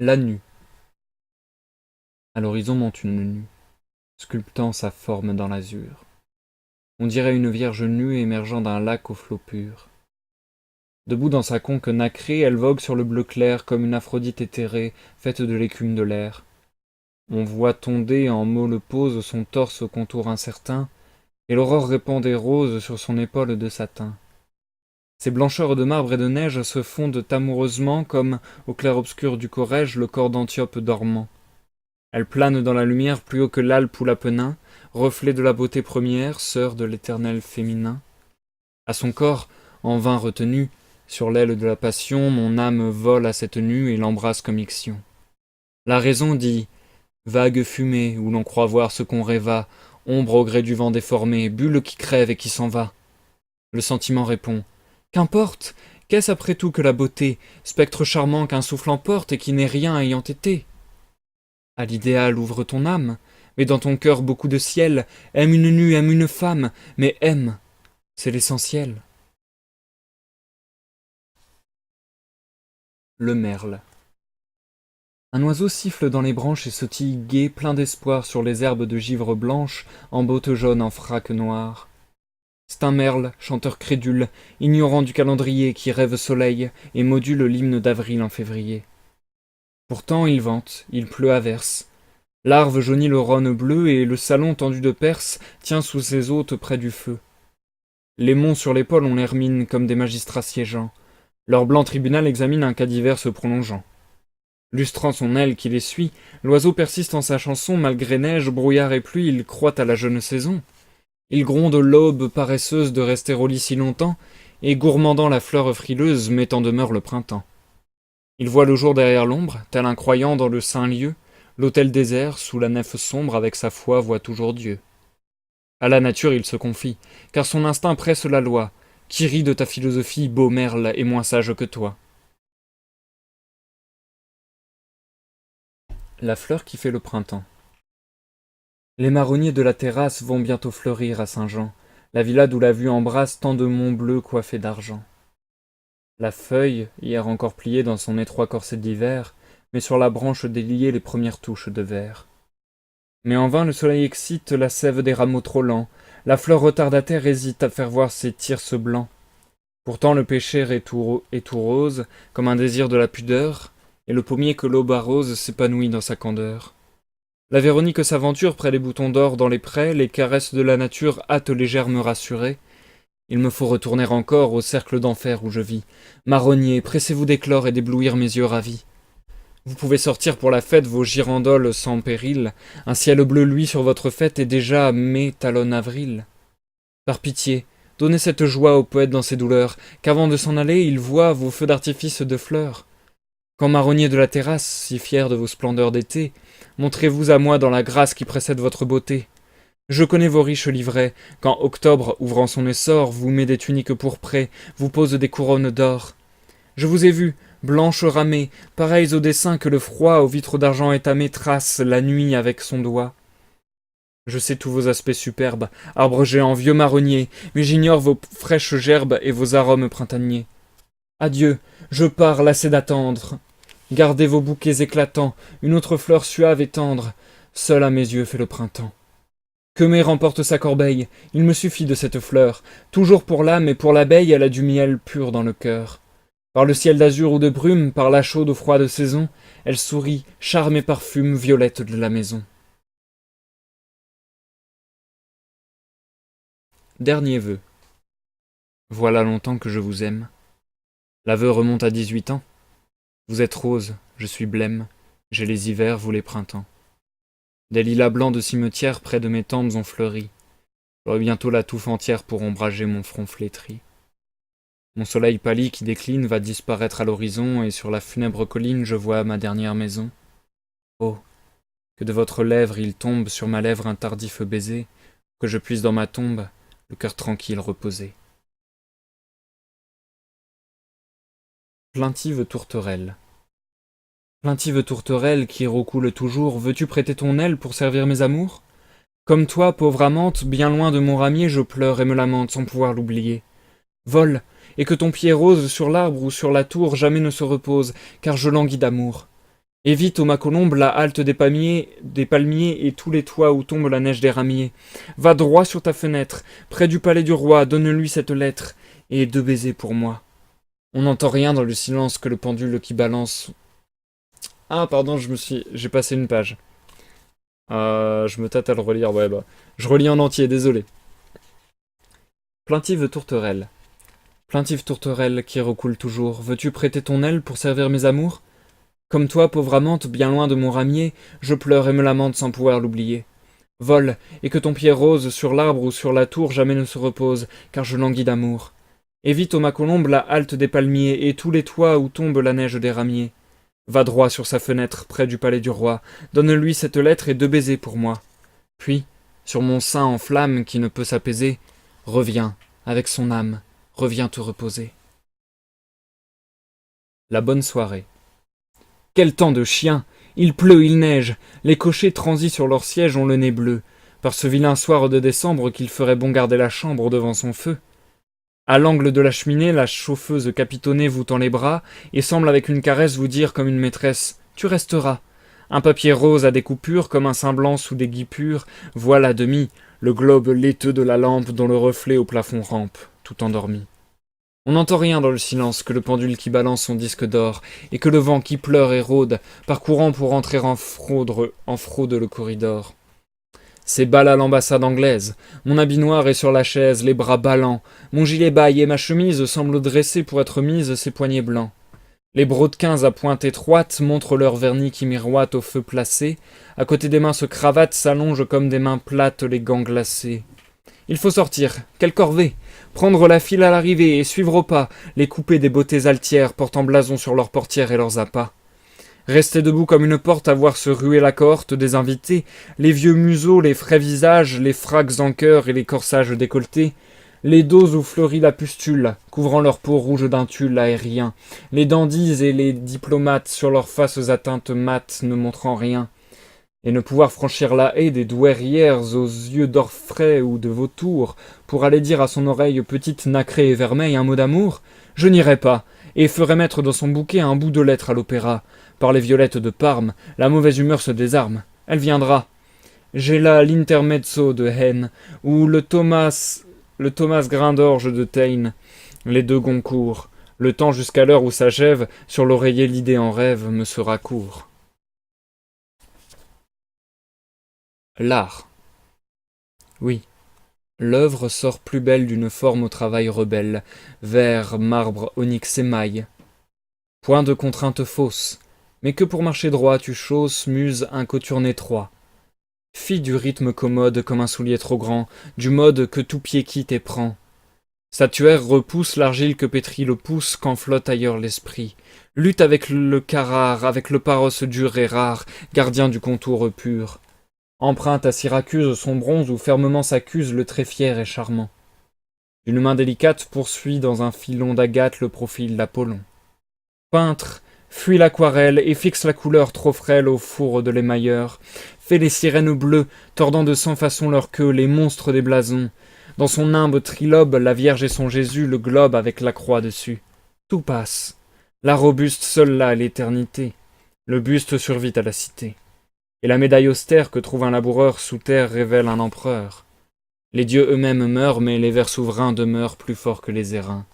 La nue. À l'horizon monte une nue, sculptant sa forme dans l'azur. On dirait une vierge nue émergeant d'un lac aux flots purs. Debout dans sa conque nacrée, elle vogue sur le bleu clair comme une Aphrodite éthérée, faite de l'écume de l'air. On voit tonder en molle pose son torse au contour incertain, et l'aurore répand des roses sur son épaule de satin. Ces blancheurs de marbre et de neige se fondent amoureusement comme, au clair-obscur du Corrège, le corps d'Antiope dormant. Elle plane dans la lumière plus haut que l'Alpe ou l'Apennin, reflet de la beauté première, sœur de l'éternel féminin. À son corps, en vain retenu, sur l'aile de la passion, mon âme vole à cette nue et l'embrasse comme Ixion. La raison dit « Vague fumée, où l'on croit voir ce qu'on rêva, ombre au gré du vent déformé, bulle qui crève et qui s'en va. » Le sentiment répond « Qu'importe, qu'est-ce après tout que la beauté, spectre charmant qu'un souffle emporte et qui n'est rien ayant été ?» À l'idéal ouvre ton âme, mais dans ton cœur beaucoup de ciel, aime une nue, aime une femme, mais aime, c'est l'essentiel. Le merle. Un oiseau siffle dans les branches et sautille gai, plein d'espoir sur les herbes de givre blanche, en botte jaune en fraque noire. C'est un merle, chanteur crédule, ignorant du calendrier, qui rêve soleil et module l'hymne d'avril en février. Pourtant il vente, il pleut à verse. L'arve jaunit le rhône bleu et le salon tendu de Perse tient sous ses hôtes près du feu. Les monts sur l'épaule ont l'hermine comme des magistrats siégeants. Leur blanc tribunal examine un cas divers se prolongeant. Lustrant son aile qui les suit, l'oiseau persiste en sa chanson, malgré neige, brouillard et pluie, il croit à la jeune saison. Il gronde l'aube paresseuse de rester au lit si longtemps, et gourmandant la fleur frileuse, met en demeure le printemps. Il voit le jour derrière l'ombre, tel un croyant dans le saint lieu, l'autel désert, sous la nef sombre, avec sa foi, voit toujours Dieu. À la nature il se confie, car son instinct presse la loi. Qui rit de ta philosophie, beau merle, est moins sage que toi. La fleur qui fait le printemps. Les marronniers de la terrasse vont bientôt fleurir à Saint-Jean, la villa d'où la vue embrasse tant de monts bleus coiffés d'argent. La feuille, hier encore pliée dans son étroit corset d'hiver, met sur la branche déliée les premières touches de vert. Mais en vain le soleil excite la sève des rameaux trop lents, la fleur retardataire hésite à faire voir ses thyrses blancs. Pourtant le péché est tout rose, comme un désir de la pudeur, et le pommier que l'aube arrose s'épanouit dans sa candeur. La Véronique s'aventure près des boutons d'or dans les prés, les caresses de la nature hâtent les germes rassurés. Il me faut retourner encore au cercle d'enfer où je vis. Marronniers, pressez-vous d'éclore et d'éblouir mes yeux ravis. Vous pouvez sortir pour la fête vos girandoles sans péril. Un ciel bleu luit sur votre fête et déjà mai talonne avril. Par pitié, donnez cette joie au poète dans ses douleurs, qu'avant de s'en aller, il voit vos feux d'artifice de fleurs. Quand marronnier de la terrasse, si fier de vos splendeurs d'été, montrez-vous à moi dans la grâce qui précède votre beauté. Je connais vos riches livrets, quand octobre, ouvrant son essor, vous met des tuniques pourprées, vous pose des couronnes d'or. Je vous ai vu, blanches ramées, pareilles au dessin que le froid aux vitres d'argent étamé trace la nuit avec son doigt. Je sais tous vos aspects superbes, arbres géants, vieux marronniers, mais j'ignore vos fraîches gerbes et vos arômes printaniers. Adieu, je pars lassé d'attendre. Gardez vos bouquets éclatants, une autre fleur suave et tendre, seule à mes yeux fait le printemps. Que mai remporte sa corbeille, il me suffit de cette fleur, toujours pour l'âme et pour l'abeille elle a du miel pur dans le cœur. Par le ciel d'azur ou de brume, par la chaude ou froide saison, elle sourit, charme et parfume, violette de la maison. Dernier vœu. Voilà longtemps que je vous aime. L'aveu remonte à 18 ans. Vous êtes rose, je suis blême, j'ai les hivers, vous les printemps. Des lilas blancs de cimetière près de mes tempes ont fleuri. J'aurai bientôt la touffe entière pour ombrager mon front flétri. Mon soleil pâli qui décline va disparaître à l'horizon, et sur la funèbre colline je vois ma dernière maison. Oh, que de votre lèvre il tombe sur ma lèvre un tardif baiser, que je puisse dans ma tombe, le cœur tranquille reposer. Plaintive tourterelle. Plaintive tourterelle qui roucoule toujours, veux-tu prêter ton aile pour servir mes amours? Comme toi, pauvre amante, bien loin de mon ramier, je pleure et me lamente sans pouvoir l'oublier. Vole, et que ton pied rose sur l'arbre ou sur la tour jamais ne se repose, car je languis d'amour. Évite, ô ma colombe, la halte des palmiers et tous les toits où tombe la neige des ramiers. Va droit sur ta fenêtre, près du palais du roi, donne-lui cette lettre, et 2 baisers pour moi. On n'entend rien dans le silence que le pendule qui balance. Ah, pardon, j'ai passé une page. Je me tâte à le relire, ouais, je relis en entier, désolé. Plaintive tourterelle. Plaintive tourterelle qui recoule toujours, veux-tu prêter ton aile pour servir mes amours? Comme toi, pauvre amante, bien loin de mon ramier, je pleure et me lamente sans pouvoir l'oublier. Vole, et que ton pied rose sur l'arbre ou sur la tour jamais ne se repose, car je languis d'amour. Évite, ô ma colombe, la halte des palmiers et tous les toits où tombe la neige des ramiers. Va droit sur sa fenêtre, près du palais du roi, donne-lui cette lettre et 2 baisers pour moi. Puis, sur mon sein en flamme qui ne peut s'apaiser, reviens, avec son âme, reviens te reposer. La bonne soirée. Quel temps de chien! Il pleut, il neige, les cochers transis sur leur siège ont le nez bleu, par ce vilain soir de décembre qu'il ferait bon garder la chambre devant son feu. À l'angle de la cheminée, la chauffeuse capitonnée vous tend les bras et semble avec une caresse vous dire comme une maîtresse « Tu resteras ». Un papier rose à des coupures comme un sein blanc sous des guipures voile à demi le globe laiteux de la lampe dont le reflet au plafond rampe, tout endormi. On n'entend rien dans le silence que le pendule qui balance son disque d'or et que le vent qui pleure et rôde, parcourant pour entrer en fraude le corridor. C'est bal à l'ambassade anglaise. Mon habit noir est sur la chaise, les bras ballants. Mon gilet baille et ma chemise semblent dresser pour être mise ses poignets blancs. Les brodequins à pointe étroite montrent leur vernis qui miroite au feu placé. À côté des minces cravates s'allongent comme des mains plates les gants glacés. Il faut sortir. Quelle corvée! Prendre la file à l'arrivée et suivre au pas les coupés des beautés altières portant blason sur leurs portières et leurs appâts. Rester debout comme une porte à voir se ruer la cohorte des invités, les vieux museaux, les frais visages, les fracs en cœur et les corsages décolletés, les dos où fleurit la pustule, couvrant leur peau rouge d'un tulle aérien, les dandies et les diplomates sur leurs faces atteintes mates ne montrant rien, et ne pouvoir franchir la haie des douairières aux yeux d'or frais ou de vautour, pour aller dire à son oreille petite nacrée et vermeille un mot d'amour, je n'irai pas, et ferai mettre dans son bouquet un bout de lettre à l'opéra. Par les violettes de Parme, la mauvaise humeur se désarme. Elle viendra. J'ai là l'intermezzo de Haine, ou le Thomas Grain d'orge de Taine, les 2 Goncourt, Le temps jusqu'à l'heure où s'achève, sur l'oreiller l'idée en rêve, me sera court. L'art. Oui. L'œuvre sort plus belle d'une forme au travail rebelle, verre, marbre, onyx émail. Point de contrainte fausse, mais que pour marcher droit tu chausses, muse, un coturne étroit. Fille du rythme commode comme un soulier trop grand, du mode que tout pied quitte et prend. Statuaire repousse l'argile que pétrit le pouce quand flotte ailleurs l'esprit. Lutte avec le carrare, avec le paros dur et rare, gardien du contour pur. Empreinte à Syracuse son bronze où fermement s'accuse le très fier et charmant. Une main délicate poursuit dans un filon d'agate le profil d'Apollon. Peintre, fuit l'aquarelle et fixe la couleur trop frêle au four de l'émailleur. Fait les sirènes bleues, tordant de cent façons leur queue, les monstres des blasons. Dans son nimbe trilobe, la Vierge et son Jésus, le globe avec la croix dessus. Tout passe. La robuste seule là l'éternité. Le buste survit à la cité. Et la médaille austère que trouve un laboureur sous terre révèle un empereur. Les dieux eux-mêmes meurent, mais les vers souverains demeurent plus forts que les airains.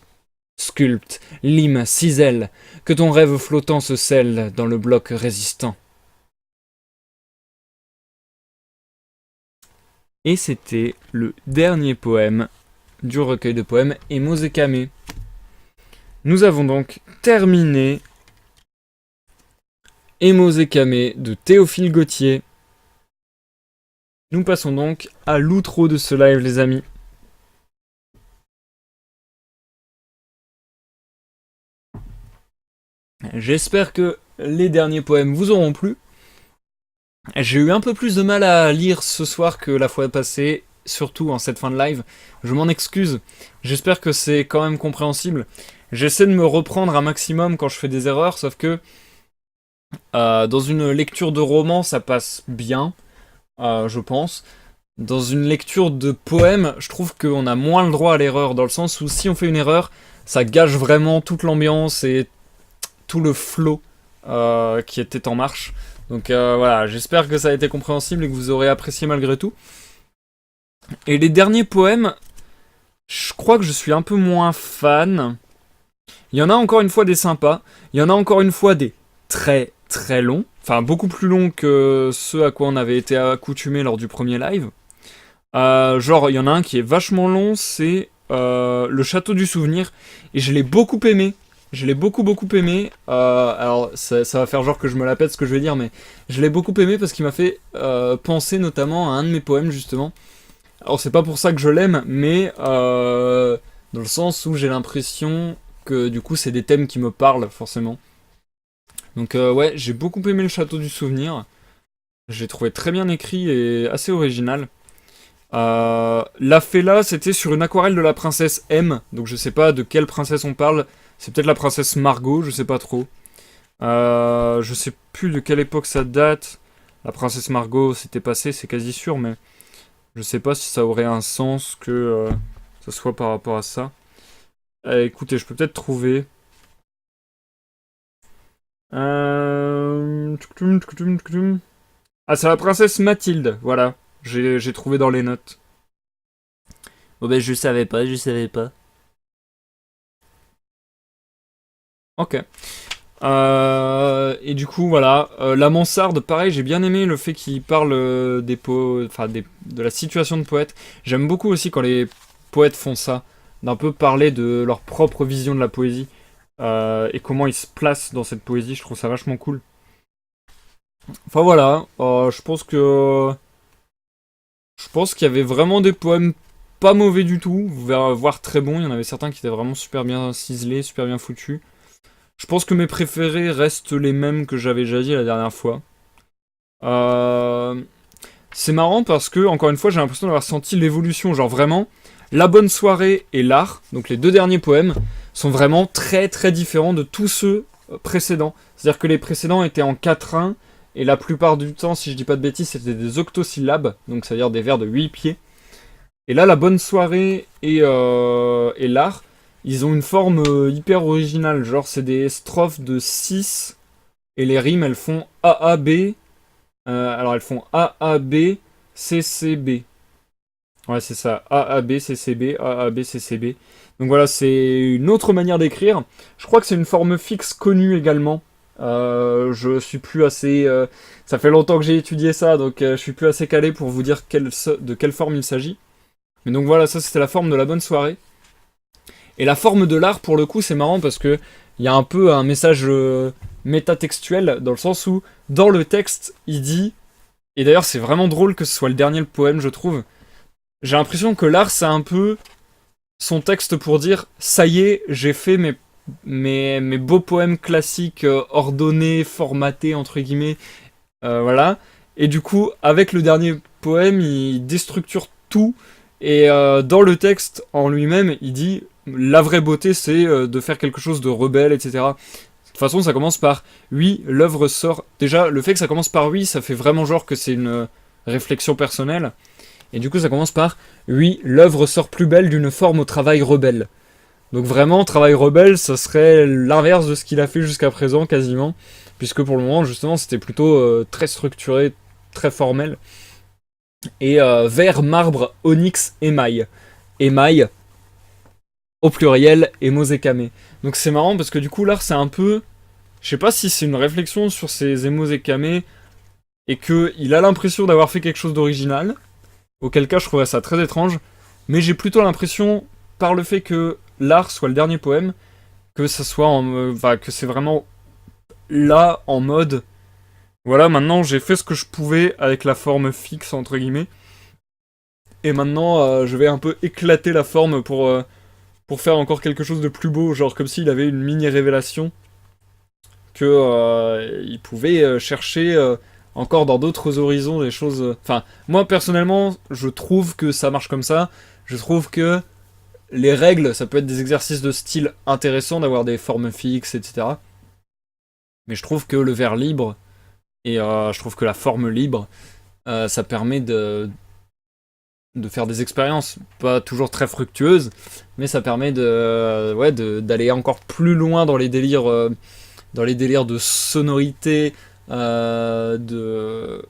Sculpte, lime, cisèle, que ton rêve flottant se scelle dans le bloc résistant. Et c'était le dernier poème du recueil de poèmes Emos et Camé. Nous avons donc terminé Emos et Camé de Théophile Gautier. Nous passons donc à l'outro de ce live, les amis. J'espère que les derniers poèmes vous auront plu. J'ai eu un peu plus de mal à lire ce soir que la fois passée, surtout en cette fin de live. Je m'en excuse. J'espère que c'est quand même compréhensible. J'essaie de me reprendre un maximum quand je fais des erreurs, sauf que dans une lecture de roman, ça passe bien, je pense. Dans une lecture de poème, je trouve qu'on a moins le droit à l'erreur, dans le sens où si on fait une erreur, ça gâche vraiment toute l'ambiance et tout le flow qui était en marche. Donc voilà, j'espère que ça a été compréhensible et que vous aurez apprécié malgré tout. Et les derniers poèmes, je crois que je suis un peu moins fan. Il y en a encore une fois des sympas, il y en a encore une fois des très très longs, enfin beaucoup plus longs que ceux à quoi on avait été accoutumés lors du premier live. Genre, il y en a un qui est vachement long, c'est le Château du Souvenir, et je l'ai beaucoup aimé. Je l'ai beaucoup aimé. Alors, ça va faire genre que je me la pète ce que je vais dire, mais je l'ai beaucoup aimé parce qu'il m'a fait penser notamment à un de mes poèmes, justement. Alors, c'est pas pour ça que je l'aime, mais dans le sens où j'ai l'impression que du coup, c'est des thèmes qui me parlent, forcément. Donc, ouais, j'ai beaucoup aimé le Château du Souvenir. J'ai trouvé très bien écrit et assez original. La Fella, c'était sur une aquarelle de la princesse M, donc je sais pas de quelle princesse on parle. C'est peut-être la princesse Margot, je sais pas trop. Je sais plus de quelle époque ça date. La princesse Margot s'était passé, c'est quasi sûr, mais je sais pas si ça aurait un sens que ce soit par rapport à ça. Écoutez, je peux peut-être trouver. Ah, c'est la princesse Mathilde, voilà. J'ai trouvé dans les notes. Oh ben je savais pas. Ok. Et du coup, voilà. La mansarde, pareil, j'ai bien aimé le fait qu'il parle de la situation de poète. J'aime beaucoup aussi quand les poètes font ça, d'un peu parler de leur propre vision de la poésie et comment ils se placent dans cette poésie. Je trouve ça vachement cool. Enfin voilà, je pense qu'il y avait vraiment des poèmes pas mauvais du tout, voire très bons. Il y en avait certains qui étaient vraiment super bien ciselés, super bien foutus. Je pense que mes préférés restent les mêmes que j'avais déjà dit la dernière fois. C'est marrant parce que, encore une fois, j'ai l'impression d'avoir senti l'évolution. Genre vraiment, La Bonne Soirée et L'Art, donc les deux derniers poèmes, sont vraiment très très différents de tous ceux précédents. C'est-à-dire que les précédents étaient en 4-1, et la plupart du temps, si je dis pas de bêtises, c'était des octosyllabes, donc c'est-à-dire des vers de 8 pieds. Et là, La Bonne Soirée et L'Art, ils ont une forme hyper originale. Genre, c'est des strophes de 6 et les rimes, elles font AAB. Alors, elles font AAB, CCB. Ouais, c'est ça. AAB, CCB, AAB, CCB. Donc voilà, c'est une autre manière d'écrire. Je crois que c'est une forme fixe connue également. Je suis plus assez... ça fait longtemps que j'ai étudié ça, donc je suis plus assez calé pour vous dire de quelle forme il s'agit. Mais donc voilà, ça c'était la forme de la bonne soirée. Et la forme de l'art, pour le coup, c'est marrant parce que il y a un peu un message métatextuel, dans le sens où, dans le texte, il dit... Et d'ailleurs, c'est vraiment drôle que ce soit le dernier poème, je trouve. J'ai l'impression que l'art, c'est un peu son texte pour dire ça y est, j'ai fait mes beaux poèmes classiques ordonnés, formatés, entre guillemets. Voilà. Et du coup, avec le dernier poème, il déstructure tout. Et dans le texte en lui-même, il dit la vraie beauté, c'est de faire quelque chose de rebelle, etc. De toute façon, ça commence par oui, l'œuvre sort. Déjà, le fait que ça commence par oui, ça fait vraiment genre que c'est une réflexion personnelle. Et du coup, ça commence par oui, l'œuvre sort plus belle d'une forme au travail rebelle. Donc vraiment, travail rebelle, ça serait l'inverse de ce qu'il a fait jusqu'à présent, quasiment. Puisque pour le moment, justement, c'était plutôt très structuré, très formel. Et verre, marbre, onyx, émail. Émail, au pluriel, et mosékamé. Donc c'est marrant parce que du coup, l'art, c'est un peu... Je sais pas si c'est une réflexion sur ces émosékamés et qu'il a l'impression d'avoir fait quelque chose d'original. Auquel cas, je trouverais ça très étrange. Mais j'ai plutôt l'impression, par le fait que l'art soit le dernier poème, que ça soit enfin, que c'est vraiment là, en mode... Voilà, maintenant, j'ai fait ce que je pouvais avec la forme fixe, entre guillemets. Et maintenant, je vais un peu éclater la forme pour faire encore quelque chose de plus beau. Genre comme s'il avait une mini-révélation que il pouvait chercher... encore dans d'autres horizons des choses. Enfin, moi personnellement, je trouve que ça marche comme ça. Je trouve que les règles, ça peut être des exercices de style intéressants d'avoir des formes fixes, etc. Mais je trouve que le vers libre et je trouve que la forme libre, ça permet de faire des expériences, pas toujours très fructueuses, mais ça permet d'aller encore plus loin dans les délires de sonorité, de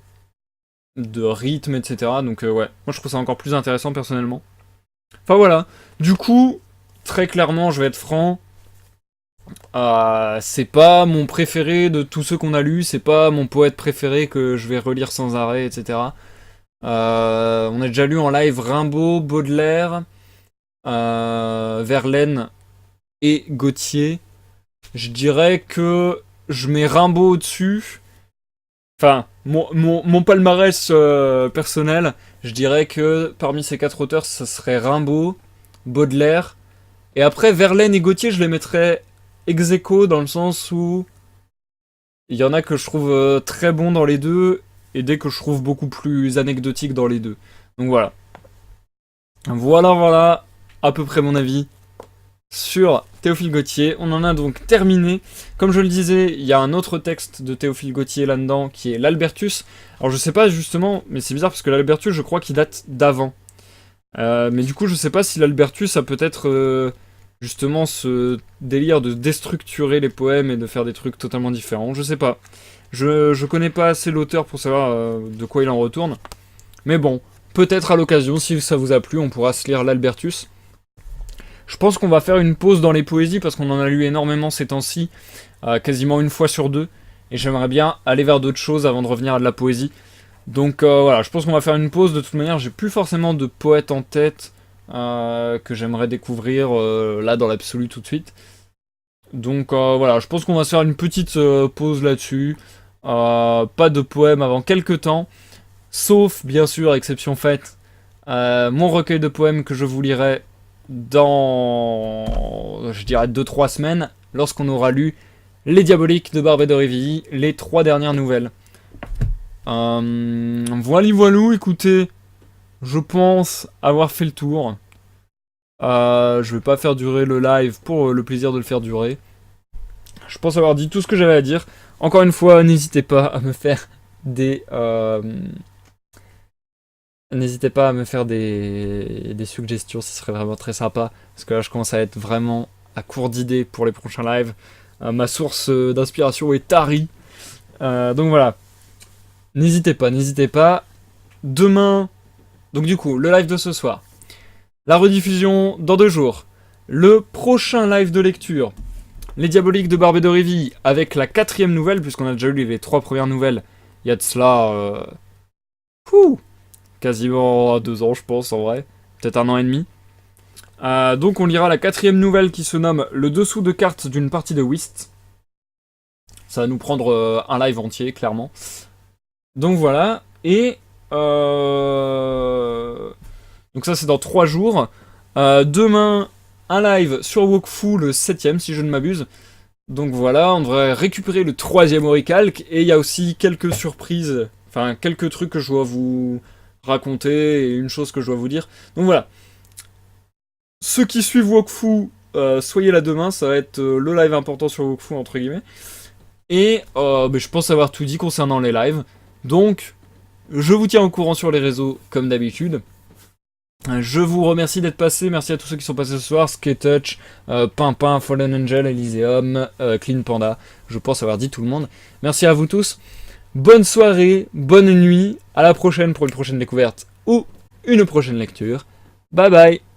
rythme, etc. Donc ouais, moi je trouve ça encore plus intéressant personnellement. Enfin voilà, du coup, très clairement, je vais être franc, c'est pas mon préféré de tous ceux qu'on a lus, c'est pas mon poète préféré que je vais relire sans arrêt, etc. On a déjà lu en live Rimbaud, Baudelaire, Verlaine et Gautier. Je dirais que je mets Rimbaud au-dessus. Enfin, mon palmarès personnel, je dirais que parmi ces quatre auteurs, ça serait Rimbaud, Baudelaire, et après Verlaine et Gautier, je les mettrais ex aequo dans le sens où il y en a que je trouve très bons dans les deux, et des que je trouve beaucoup plus anecdotiques dans les deux. Donc voilà. Voilà, à peu près mon avis sur Théophile Gautier. On en a donc terminé. Comme je le disais, il y a un autre texte de Théophile Gautier là-dedans qui est l'Albertus. Alors je sais pas justement, mais c'est bizarre parce que l'Albertus, je crois qu'il date d'avant. Mais du coup, je sais pas si l'Albertus a peut-être justement ce délire de déstructurer les poèmes et de faire des trucs totalement différents. Je sais pas. Je connais pas assez l'auteur pour savoir de quoi il en retourne. Mais bon, peut-être à l'occasion, si ça vous a plu, on pourra se lire l'Albertus. Je pense qu'on va faire une pause dans les poésies parce qu'on en a lu énormément ces temps-ci, quasiment une fois sur deux. Et j'aimerais bien aller vers d'autres choses avant de revenir à de la poésie. Donc voilà, je pense qu'on va faire une pause. De toute manière, j'ai plus forcément de poètes en tête que j'aimerais découvrir là dans l'absolu tout de suite. Donc voilà, je pense qu'on va se faire une petite pause là-dessus. Pas de poème avant quelques temps. Sauf, bien sûr, exception faite, mon recueil de poèmes que je vous lirai dans, je dirais, 2-3 semaines, lorsqu'on aura lu Les Diaboliques de Barbey d'Aurevilly, les 3 dernières nouvelles. Voilou, écoutez, je pense avoir fait le tour. Je vais pas faire durer le live pour le plaisir de le faire durer. Je pense avoir dit tout ce que j'avais à dire. Encore une fois, n'hésitez pas à me faire des... N'hésitez pas à me faire des suggestions, ce serait vraiment très sympa. Parce que là, je commence à être vraiment à court d'idées pour les prochains lives. Ma source d'inspiration est tarie. Donc voilà. N'hésitez pas. Demain, Donc du coup, le live de ce soir. La rediffusion dans 2 jours. Le prochain live de lecture. Les Diaboliques de Barbe et de Révy avec la 4ème nouvelle, puisqu'on a déjà lu les 3 premières nouvelles. Il y a de cela... quasiment 2 ans, je pense, en vrai. Peut-être 1 an et demi. Donc on lira la 4ème nouvelle qui se nomme Le dessous de carte d'une partie de Whist. Ça va nous prendre un live entier, clairement. Donc voilà. Et... Donc ça c'est dans 3 jours. Demain, un live sur Wokfu, le 7ème si je ne m'abuse. Donc voilà, on devrait récupérer le 3ème oricalque. Et il y a aussi quelques surprises, enfin quelques trucs que je dois vous raconter et une chose que je dois vous dire. Donc voilà. Ceux qui suivent Wokfu, soyez là demain, ça va être le live important sur Wokfu entre guillemets. Et je pense avoir tout dit concernant les lives. Donc, je vous tiens au courant sur les réseaux comme d'habitude. Je vous remercie d'être passé, merci à tous ceux qui sont passés ce soir, Sketouch, Pimpin, Fallen Angel, Elysium, Clean Panda, je pense avoir dit tout le monde. Merci à vous tous, bonne soirée, bonne nuit, à la prochaine pour une prochaine découverte ou une prochaine lecture. Bye bye.